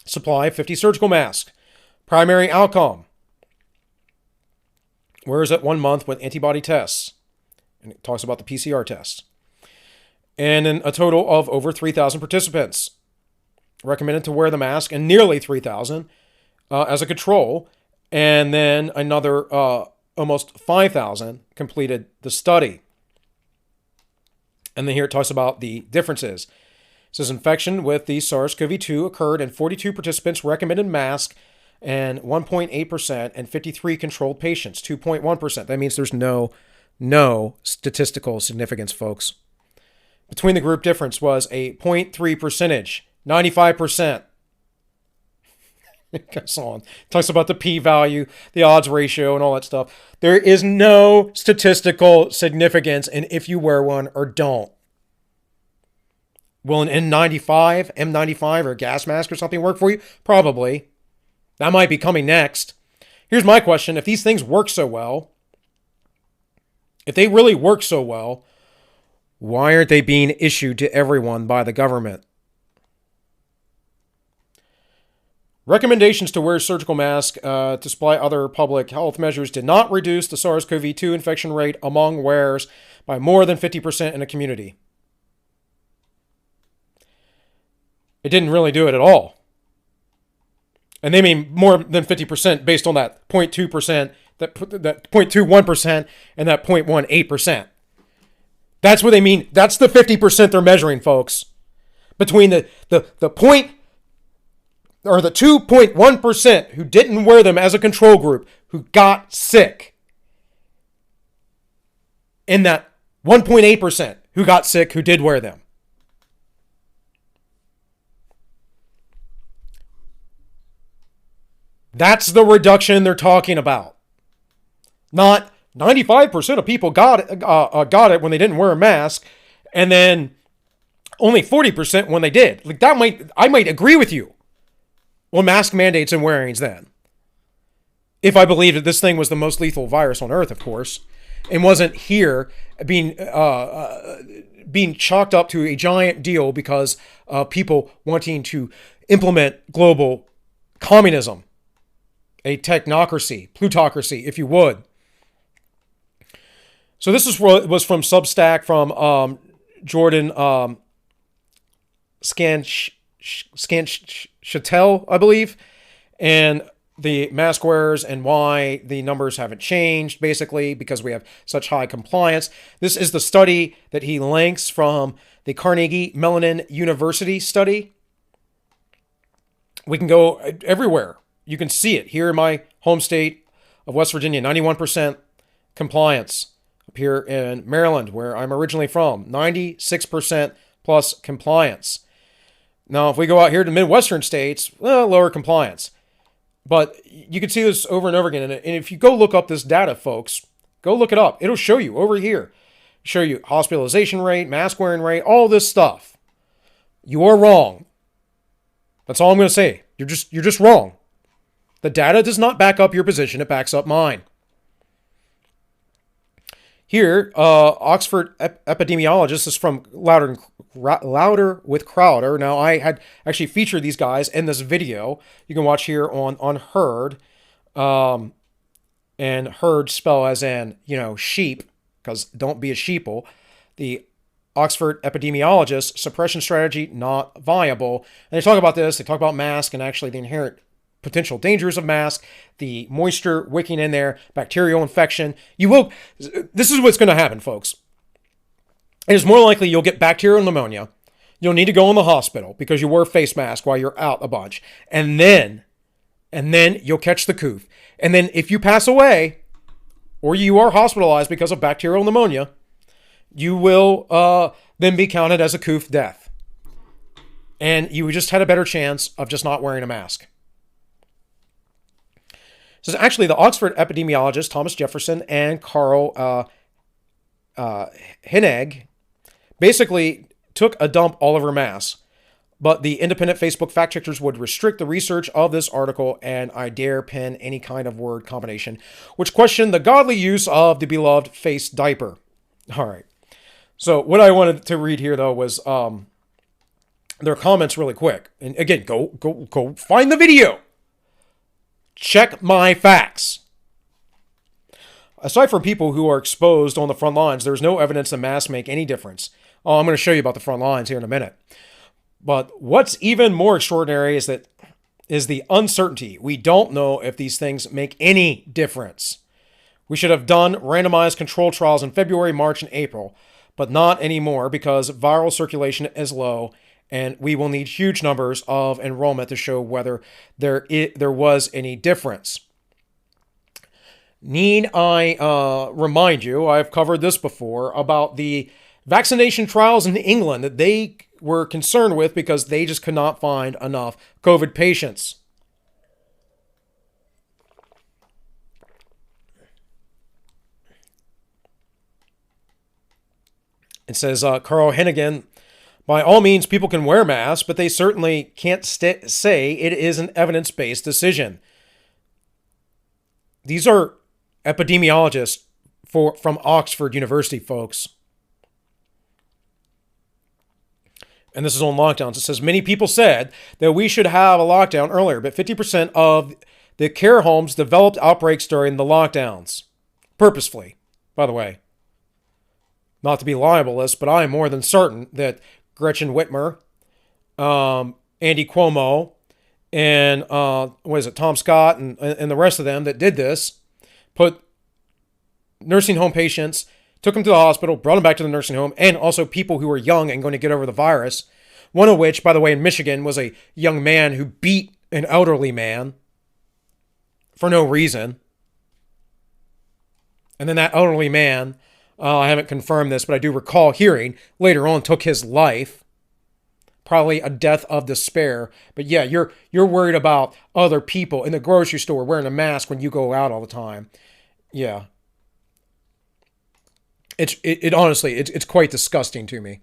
Supply 50 surgical masks. Primary outcome. Where is it 1 month with antibody tests? And it talks about the PCR tests. And then a total of over 3,000 participants recommended to wear the mask, and nearly 3,000 as a control. And then another almost 5,000 completed the study. And then here it talks about the differences. It says infection with the SARS-CoV-2 occurred in 42 participants recommended mask and 1.8% and 53 controlled patients, 2.1%. That means there's no statistical significance, folks. Between the group difference was a 0.3 percentage, 95%. It goes on. Talks about the p-value, the odds ratio, and all that stuff. There is no statistical significance in if you wear one or don't. Will an N95 or a gas mask or something work for you? Probably. That might be coming next. Here's my question. If these things work so well, if they really work so well, why aren't they being issued to everyone by the government? Recommendations to wear surgical masks to supply other public health measures did not reduce the SARS-CoV-2 infection rate among wearers by more than 50% in a community. It didn't really do it at all. And they mean more than 50% based on that 0.2%, that 0.21%, and that 0.18%. That's what they mean. That's the 50% they're measuring, folks. Between the point or the 2.1% who didn't wear them as a control group, who got sick, and that 1.8% who got sick, who did wear them. That's the reduction they're talking about. Not 95% of people got it when they didn't wear a mask, and then only 40% when they did. Like I might agree with you on mask mandates and wearings then, if I believed that this thing was the most lethal virus on Earth, of course, and wasn't here being chalked up to a giant deal because of people wanting to implement global communism, a technocracy, plutocracy, if you would. So this was from Substack from Jordan Chattel, I believe, and the mask wearers and why the numbers haven't changed, basically, because we have such high compliance. This is the study that he links from the Carnegie Mellon University study. We can go everywhere. You can see it here in my home state of West Virginia, 91% compliance. Up here in Maryland, where I'm originally from, 96% plus compliance. Now, if we go out here to Midwestern states, lower compliance. But you can see this over and over again. And if you go look up this data, folks, go look it up. It'll show you over here. Show you hospitalization rate, mask wearing rate, all this stuff. You are wrong. That's all I'm going to say. You're just wrong. The data does not back up your position. It backs up mine. Here, Oxford epidemiologist, this is from Louder with Crowder. Now, I had actually featured these guys in this video. You can watch here on Heard. and herd spell as in, sheep, because don't be a sheeple. The Oxford epidemiologist, suppression strategy not viable. And they talk about this, they talk about mask and actually the inherent potential dangers of mask, the moisture wicking in there, bacterial infection. This is what's going to happen, folks. It is more likely you'll get bacterial pneumonia. You'll need to go in the hospital because you wear a face mask while you're out a bunch. And then you'll catch the Coof. And then if you pass away, or you are hospitalized because of bacterial pneumonia, you will then be counted as a Coof death. And you just had a better chance of just not wearing a mask. So actually, the Oxford epidemiologist Thomas Jefferson and Carl Hennig basically took a dump all over masks. But the independent Facebook fact-checkers would restrict the research of this article, and I dare pen any kind of word combination, which questioned the godly use of the beloved face diaper. All right. So what I wanted to read here, though, was their comments really quick. And again, go find the video. Check my facts. Aside from people who are exposed on the front lines, there's no evidence that masks make any difference. Oh, I'm going to show you about the front lines here in a minute. But what's even more extraordinary is the uncertainty. We don't know if these things make any difference. We should have done randomized control trials in February, March, and April, but not anymore because viral circulation is low, and we will need huge numbers of enrollment to show whether there was any difference. Need I remind you, I've covered this before, about the vaccination trials in England that they were concerned with because they just could not find enough COVID patients. It says, Carl Hennigan, by all means, people can wear masks, but they certainly can't say it is an evidence-based decision. These are epidemiologists from Oxford University, folks. And this is on lockdowns. It says, many people said that we should have a lockdown earlier, but 50% of the care homes developed outbreaks during the lockdowns. Purposefully, by the way. Not to be libelous, but I am more than certain that Gretchen Whitmer, Andy Cuomo, and Tom Scott and the rest of them that did this, put nursing home patients, took them to the hospital, brought them back to the nursing home, and also people who were young and going to get over the virus. One of which, by the way, in Michigan, was a young man who beat an elderly man for no reason. And then that elderly man, I haven't confirmed this, but I do recall hearing, later on took his life. Probably a death of despair. But yeah, you're worried about other people in the grocery store wearing a mask when you go out all the time. Yeah. It honestly, it's quite disgusting to me.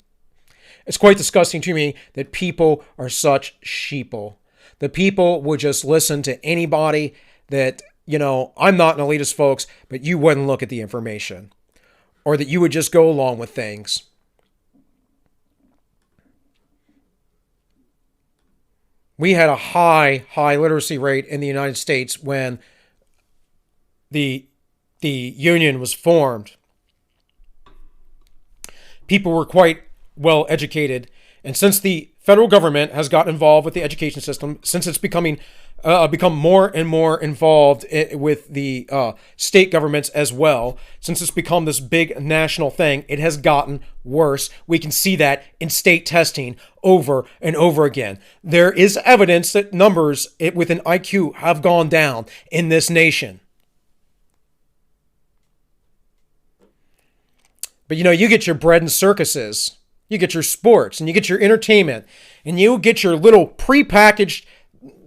It's quite disgusting to me that people are such sheeple. That people would just listen to anybody that, I'm not an elitist, folks, but you wouldn't look at the information. Or that you would just go along with things. We had a high literacy rate in the United States when the Union was formed. People were quite well educated. And since the federal government has gotten involved with the education system, since it's become more and more involved with the state governments as well, since it's become this big national thing, it has gotten worse. We can see that in state testing over and over again. There is evidence that numbers with an IQ have gone down in this nation. But you get your bread and circuses, you get your sports, and you get your entertainment, and you get your little prepackaged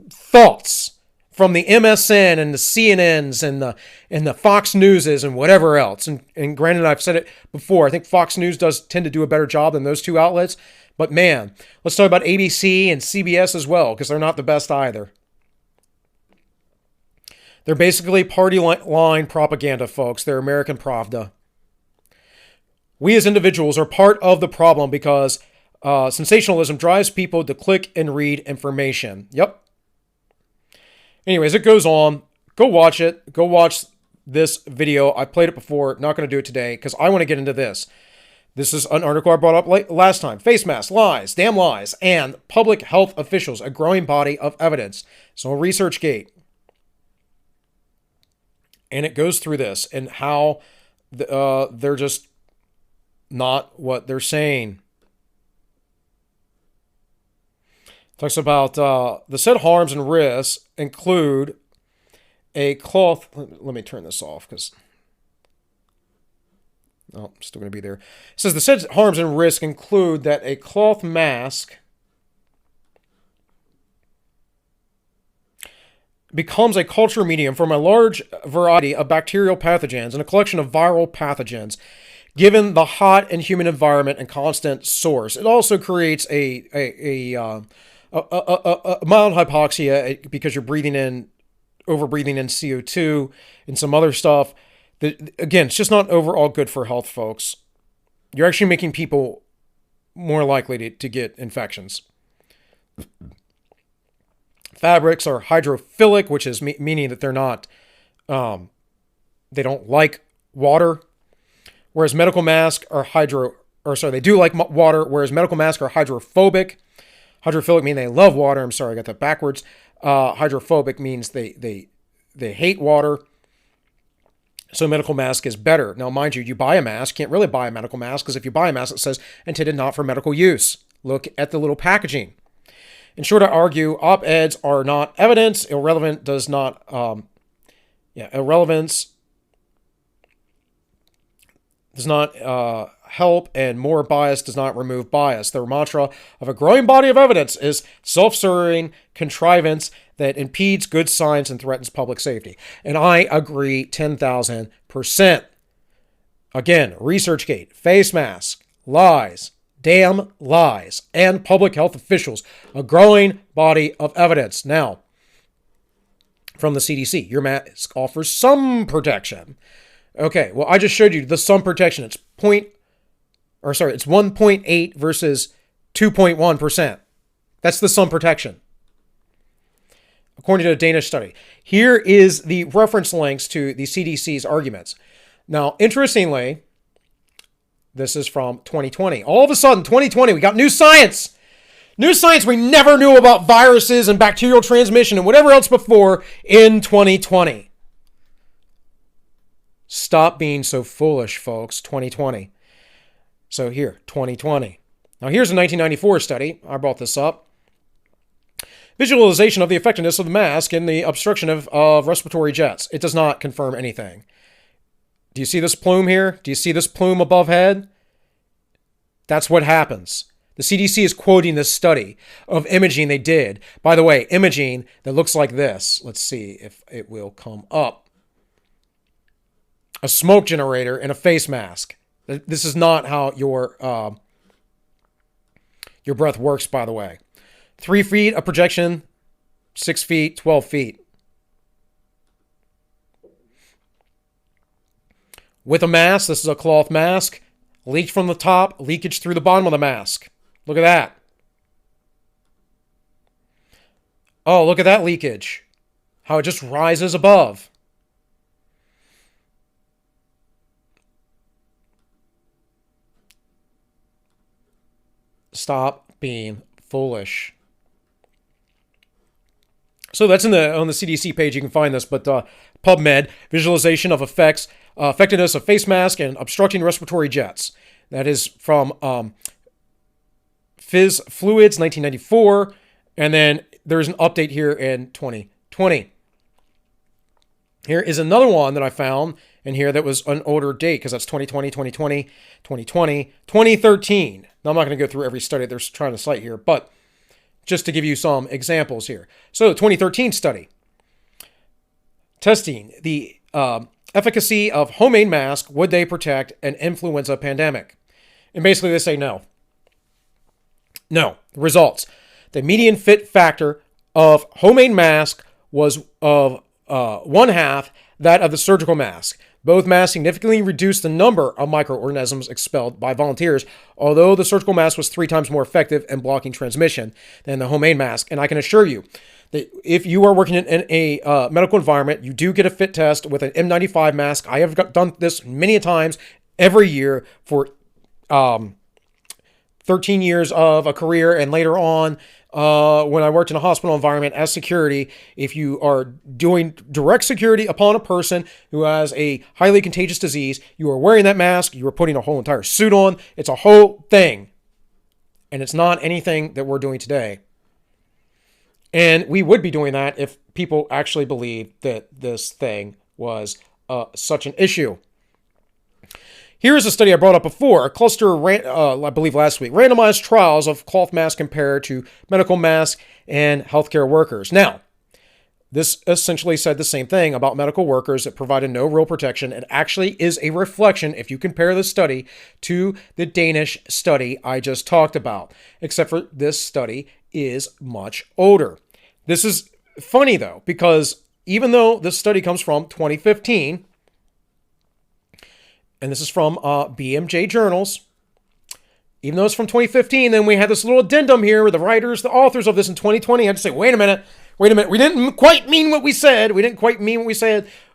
thoughts from the MSN and the CNNs and the Fox Newses and whatever else. And granted, I've said it before, I think Fox News does tend to do a better job than those two outlets. But man, let's talk about ABC and CBS as well, because they're not the best either. They're basically party line propaganda, folks. They're American Pravda. We as individuals are part of the problem because sensationalism drives people to click and read information. Yep. Anyways, it goes on. Go watch it. Go watch this video. I played it before, not going to do it today because I want to get into this. This is an article I brought up last time. Face masks, lies, damn lies, and public health officials, a growing body of evidence. So ResearchGate. And it goes through this and how they're just not what they're saying. Talks about the said harms and risks include a cloth. Let me turn this off because I'm still going to be there. It says the said harms and risks include that a cloth mask becomes a culture medium from a large variety of bacterial pathogens and a collection of viral pathogens. Given the hot and humid environment and constant source, it also creates a mild hypoxia because you're overbreathing in CO2 and some other stuff. Again, it's just not overall good for health, folks. You're actually making people more likely to get infections. Fabrics are hydrophilic, which is meaning that they're not, they don't like water. Whereas medical masks are they do like water, whereas medical masks are hydrophobic. Hydrophilic mean they love water. I'm sorry, I got that backwards. Hydrophobic means they hate water. So medical mask is better. Now, mind you buy a mask, can't really buy a medical mask because if you buy a mask, it says intended not for medical use. Look at the little packaging. In short, I argue op-eds are not evidence. Irrelevant does not, irrelevance does not help, and more bias does not remove bias. The mantra of a growing body of evidence is self-serving contrivance that impedes good science and threatens public safety. And I agree 10,000%. Again, ResearchGate, face mask, lies, damn lies, and public health officials, a growing body of evidence. Now, from the CDC, your mask offers some protection. Okay, well, I just showed you the some protection. It's 1.8 versus 2.1%. That's the some protection, according to a Danish study. Here is the reference links to the CDC's arguments. Now, interestingly, this is from 2020. All of a sudden, 2020, we got new science. New science we never knew about viruses and bacterial transmission and whatever else before in 2020. Stop being so foolish, folks. 2020. So here, 2020. Now here's a 1994 study. I brought this up. Visualization of the effectiveness of the mask in the obstruction of respiratory jets. It does not confirm anything. Do you see this plume here? Do you see this plume above head? That's what happens. The CDC is quoting this study of imaging they did. By the way, imaging that looks like this. Let's see if it will come up. A smoke generator and a face mask. This is not how your breath works, by the way. 3 feet of projection, 6 feet, 12 feet. With a mask, this is a cloth mask. Leak from the top, leakage through the bottom of the mask. Look at that. Oh, look at that leakage. How it just rises above. Stop being foolish. So that's on the CDC page. You can find this, but PubMed, visualization of effectiveness of face mask and obstructing respiratory jets. That is from Phys Fluids, 1994. And then there's an update here in 2020. Here is another one that I found in here that was an older date, because that's 2020, 2020, 2020, 2013. Now, I'm not going to go through every study they're trying to cite here, but just to give you some examples here. So, the 2013 study. Testing the efficacy of homemade masks. Would they protect an influenza pandemic? And basically, they say no. No. Results. The median fit factor of homemade mask was of 1/2 that of the surgical mask. Both masks significantly reduced the number of microorganisms expelled by volunteers, although the surgical mask was 3 times more effective in blocking transmission than the homemade mask. And I can assure you, If you are working in a medical environment, you do get a fit test with an N95 mask. I have done this many times every year for 13 years of a career, and later on, when I worked in a hospital environment as security, if you are doing direct security upon a person who has a highly contagious disease, you are wearing that mask, you are putting a whole entire suit on. It's a whole thing. And it's not anything that we're doing today. And we would be doing that if people actually believed that this thing was such an issue. Here's a study I brought up before, a cluster, I believe last week, randomized trials of cloth masks compared to medical masks and healthcare workers. Now, this essentially said the same thing about medical workers that provided no real protection. It actually is a reflection if you compare the study to the Danish study I just talked about, except for this study is much older. This is funny, though, because even though this study comes from 2015, and this is from BMJ Journals, even though it's from 2015, then we had this little addendum here where the writers, the authors of this in 2020 had to say, wait a minute, we didn't quite mean what we said.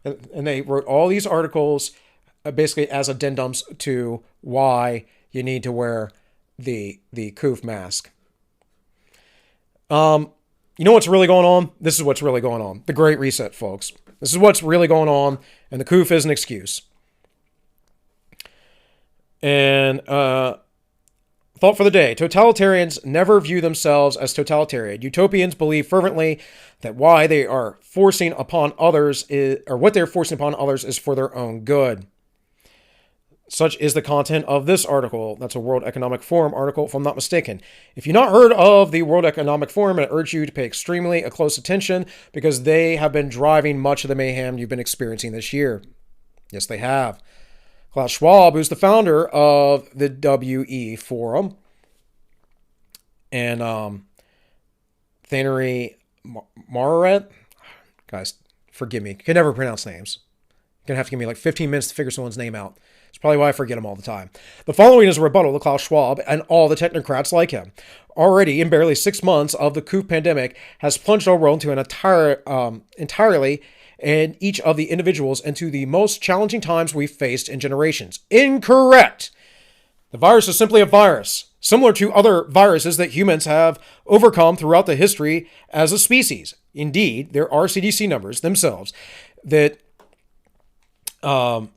And they wrote all these articles basically as addendums to why you need to wear the Coof mask. You know what's really going on? This is what's really going on. The Great Reset, folks. This is what's really going on, and the Coof is an excuse. And thought for the day. Totalitarians never view themselves as totalitarian. Utopians believe fervently that why they are forcing upon others is, or what they're forcing upon others is for their own good. Such is the content of this article. That's a World Economic Forum article, if I'm not mistaken. If you've not heard of the World Economic Forum, I urge you to pay extremely close attention because they have been driving much of the mayhem you've been experiencing this year. Yes, they have. Klaus Schwab, who's the founder of the WE Forum, and Thanery Mararet, guys, forgive me, can never pronounce names. You're going to have to give me like 15 minutes to figure someone's name out. It's probably why I forget them all the time. The following is a rebuttal to Klaus Schwab and all the technocrats like him. Already, in barely 6 months of the Coof pandemic, has plunged our world into an entirely and each of the individuals into the most challenging times we've faced in generations. Incorrect! The virus is simply a virus, similar to other viruses that humans have overcome throughout the history as a species. Indeed, there are CDC numbers themselves that put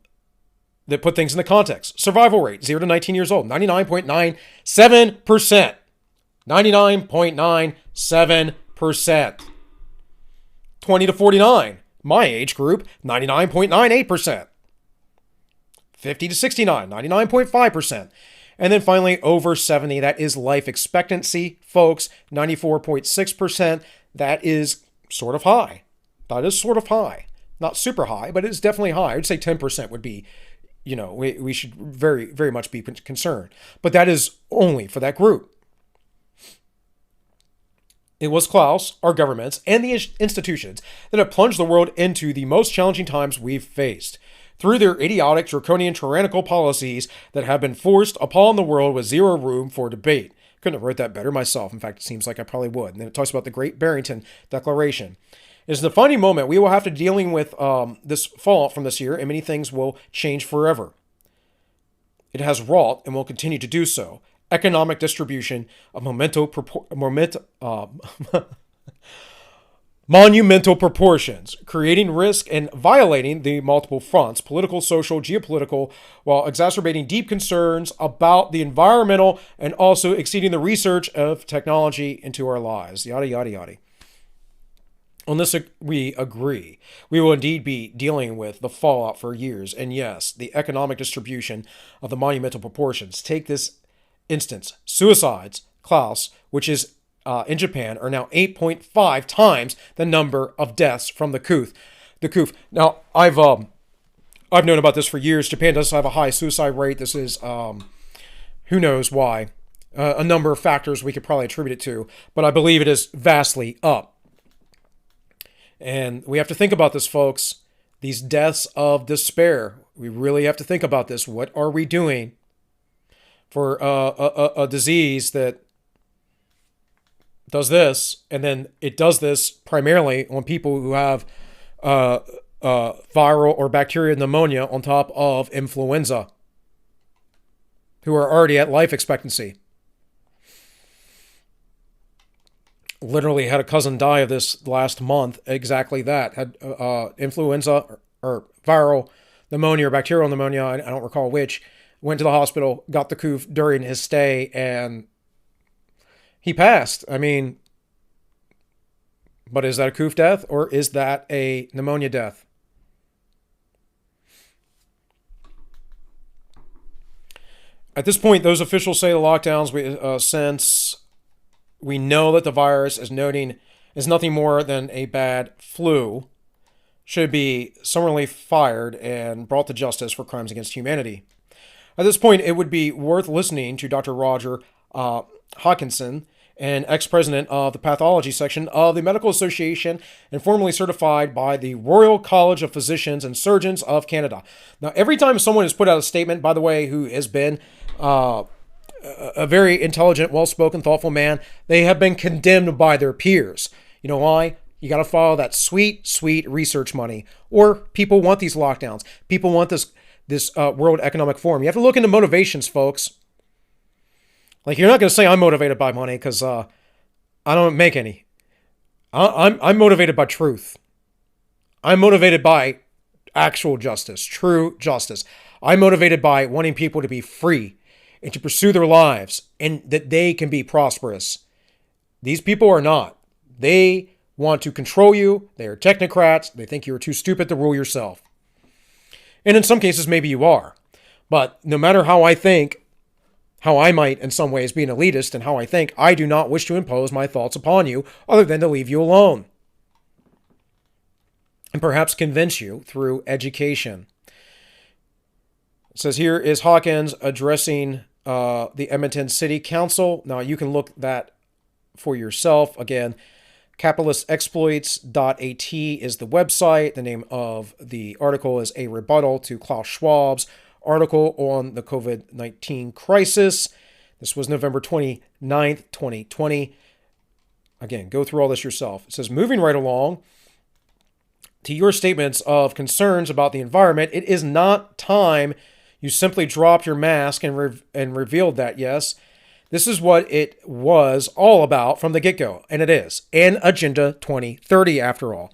things into context. Survival rate, 0 to 19 years old, 99.97%. 99.97%. 20 to 49. My age group, 99.98%. 50 to 69, 99.5%. And then finally, over 70, that is life expectancy, folks, 94.6%. That is sort of high. That is sort of high. Not super high, but it's definitely high. I would say 10% would be, we should very, very much be concerned. But that is only for that group. It was Klaus, our governments, and the institutions that have plunged the world into the most challenging times we've faced. Through their idiotic, draconian, tyrannical policies that have been forced upon the world with zero room for debate. Couldn't have wrote that better myself. In fact, it seems like I probably would. And then it talks about the Great Barrington Declaration. It is the defining moment we will have to dealing with this fallout from this year, and many things will change forever. It has wrought and will continue to do so. Economic distribution of monumental proportions, creating risk and violating the multiple fronts, political, social, geopolitical, while exacerbating deep concerns about the environmental and also exceeding the research of technology into our lives. Yada, yada, yada. On this, we agree. We will indeed be dealing with the fallout for years. And yes, the economic distribution of the monumental proportions. Take this instance. Suicides, Klaus, which is in Japan, are now 8.5 times the number of deaths from the Coof. Now, I've known about this for years. Japan does have a high suicide rate. This is, who knows why. A number of factors we could probably attribute it to, but I believe it is vastly up. And we have to think about this, folks. These deaths of despair. We really have to think about this. What are we doing for a disease that does this, and then it does this primarily on people who have viral or bacterial pneumonia on top of influenza, who are already at life expectancy. Literally had a cousin die of this last month. Exactly that. Had influenza or viral pneumonia or bacterial pneumonia, I don't recall which. Went to the hospital, got the Coof during his stay, and he passed. I mean, but is that a Coof death or is that a pneumonia death? At this point, those officials say the lockdowns, since we know that the virus is nothing more than a bad flu, should be summarily fired and brought to justice for crimes against humanity. At this point, it would be worth listening to Dr. Roger Hodkinson, an ex-president of the pathology section of the Medical Association and formerly certified by the Royal College of Physicians and Surgeons of Canada. Now, every time someone has put out a statement, by the way, who has been a very intelligent, well-spoken, thoughtful man, they have been condemned by their peers. You know why? You got to follow that sweet, sweet research money. Or people want these lockdowns. People want this World Economic Forum. You have to look into motivations, folks. Like, you're not going to say I'm motivated by money because I don't make any. I'm motivated by truth. I'm motivated by actual justice, true justice. I'm motivated by wanting people to be free and to pursue their lives and that they can be prosperous. These people are not. They want to control you. They are technocrats. They think you're too stupid to rule yourself. And in some cases, maybe you are. But no matter how I think, how I might in some ways be an elitist and how I think, I do not wish to impose my thoughts upon you other than to leave you alone. And perhaps convince you through education. It says here is Hawkins addressing the Edmonton City Council. Now you can look that for yourself. Again, capitalistexploits.at is the website. The name of the article is A Rebuttal to Klaus Schwab's article on the COVID-19 crisis. This was November 29th, 2020. Again, go through all this yourself. It says, moving right along to your statements of concerns about the environment, it is not time you simply dropped your mask and revealed that, yes, this is what it was all about from the get-go. And it is. And Agenda 2030, after all.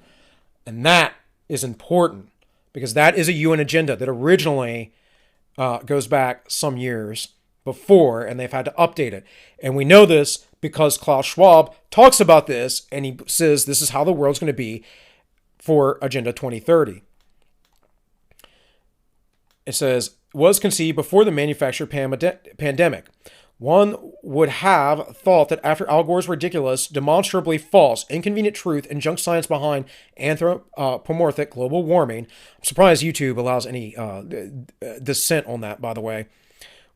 And that is important because that is a UN agenda that originally goes back some years before, and they've had to update it. And we know this because Klaus Schwab talks about this, and he says this is how the world's going to be for Agenda 2030. It says, was conceived before the manufactured pandemic. One would have thought that after Al Gore's ridiculous, demonstrably false, inconvenient truth and junk science behind anthropomorphic global warming, I'm surprised YouTube allows any dissent on that, by the way,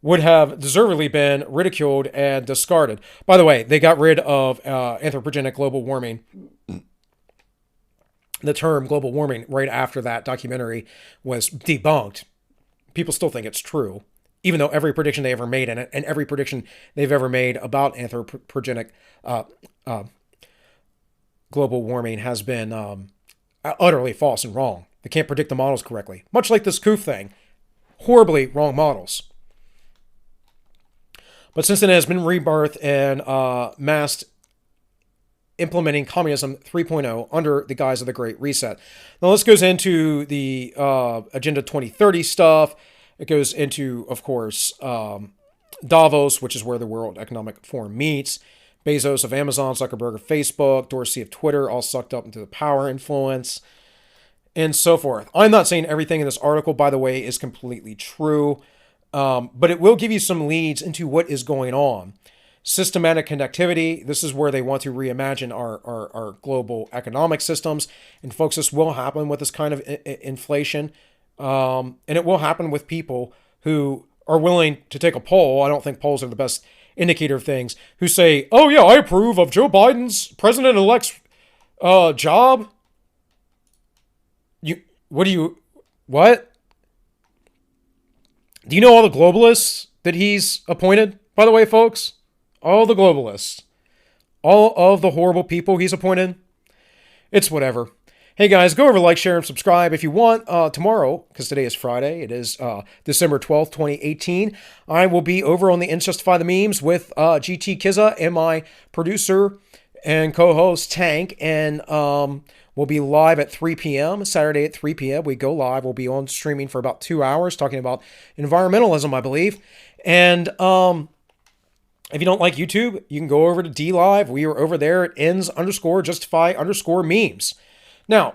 would have deservedly been ridiculed and discarded. By the way, they got rid of anthropogenic global warming, the term global warming, right after that documentary was debunked. People still think it's true, even though every prediction they ever made in it and every prediction they've ever made about anthropogenic global warming has been utterly false and wrong. They can't predict the models correctly. Much like this Coof thing. Horribly wrong models. But since it has been rebirthed and massed implementing communism 3.0 under the guise of the Great Reset. Now this goes into the Agenda 2030 stuff. It goes into, of course, Davos, which is where the World Economic Forum meets. Bezos of Amazon, Zuckerberg of Facebook, Dorsey of Twitter, all sucked up into the power influence, and so forth. I'm not saying everything in this article, by the way, is completely true, but it will give you some leads into what is going on. Systematic connectivity. This is where they want to reimagine our global economic systems. And folks, this will happen with this kind of inflation. And it will happen with people who are willing to take a poll. I don't think polls are the best indicator of things. Who say, oh yeah, I approve of Joe Biden's president-elect's job. What? Do you know all the globalists that he's appointed, by the way, folks? All the globalists. all of the horrible people he's appointed, it's whatever. Hey guys, go over, like, share, and subscribe if you want. Tomorrow, because today is Friday, it is December 12th, 2018. I will be over on the Ends Justify the Memes with GT Kizza and my producer and co-host Tank, and we'll be live at 3 p.m. Saturday at 3 p.m. We go live. We'll be on streaming for about 2 hours talking about environmentalism, I believe. And if you don't like YouTube, you can go over to DLive. We are over there at ends_justify_memes. Now,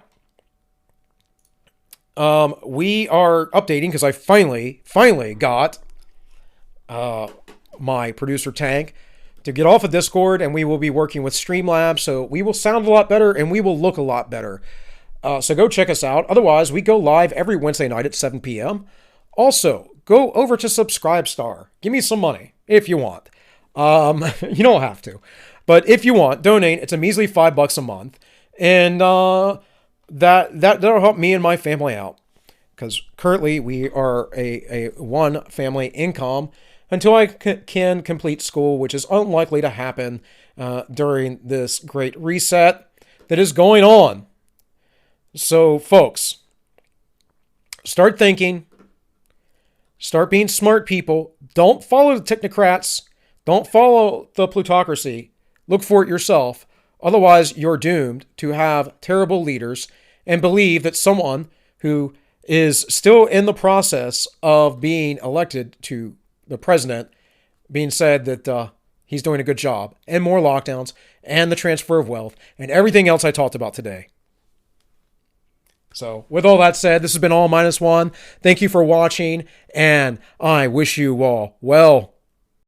we are updating because I finally got my producer Tank to get off of Discord, and we will be working with Streamlabs, so we will sound a lot better and we will look a lot better. So go check us out. Otherwise, we go live every Wednesday night at 7 p.m. Also, go over to Subscribestar. Give me some money if you want. You don't have to, but if you want, donate. It's a measly $5 a month, and that'll help me and my family out, because currently we are a one family income until I can complete school, which is unlikely to happen during this great reset that is going on. So, folks, start thinking. Start being smart people. Don't follow the technocrats. Don't follow the plutocracy. Look for it yourself. Otherwise, you're doomed to have terrible leaders and believe that someone who is still in the process of being elected to the president being said that he's doing a good job, and more lockdowns and the transfer of wealth and everything else I talked about today. So with all that said, this has been All Minus One. Thank you for watching, and I wish you all well.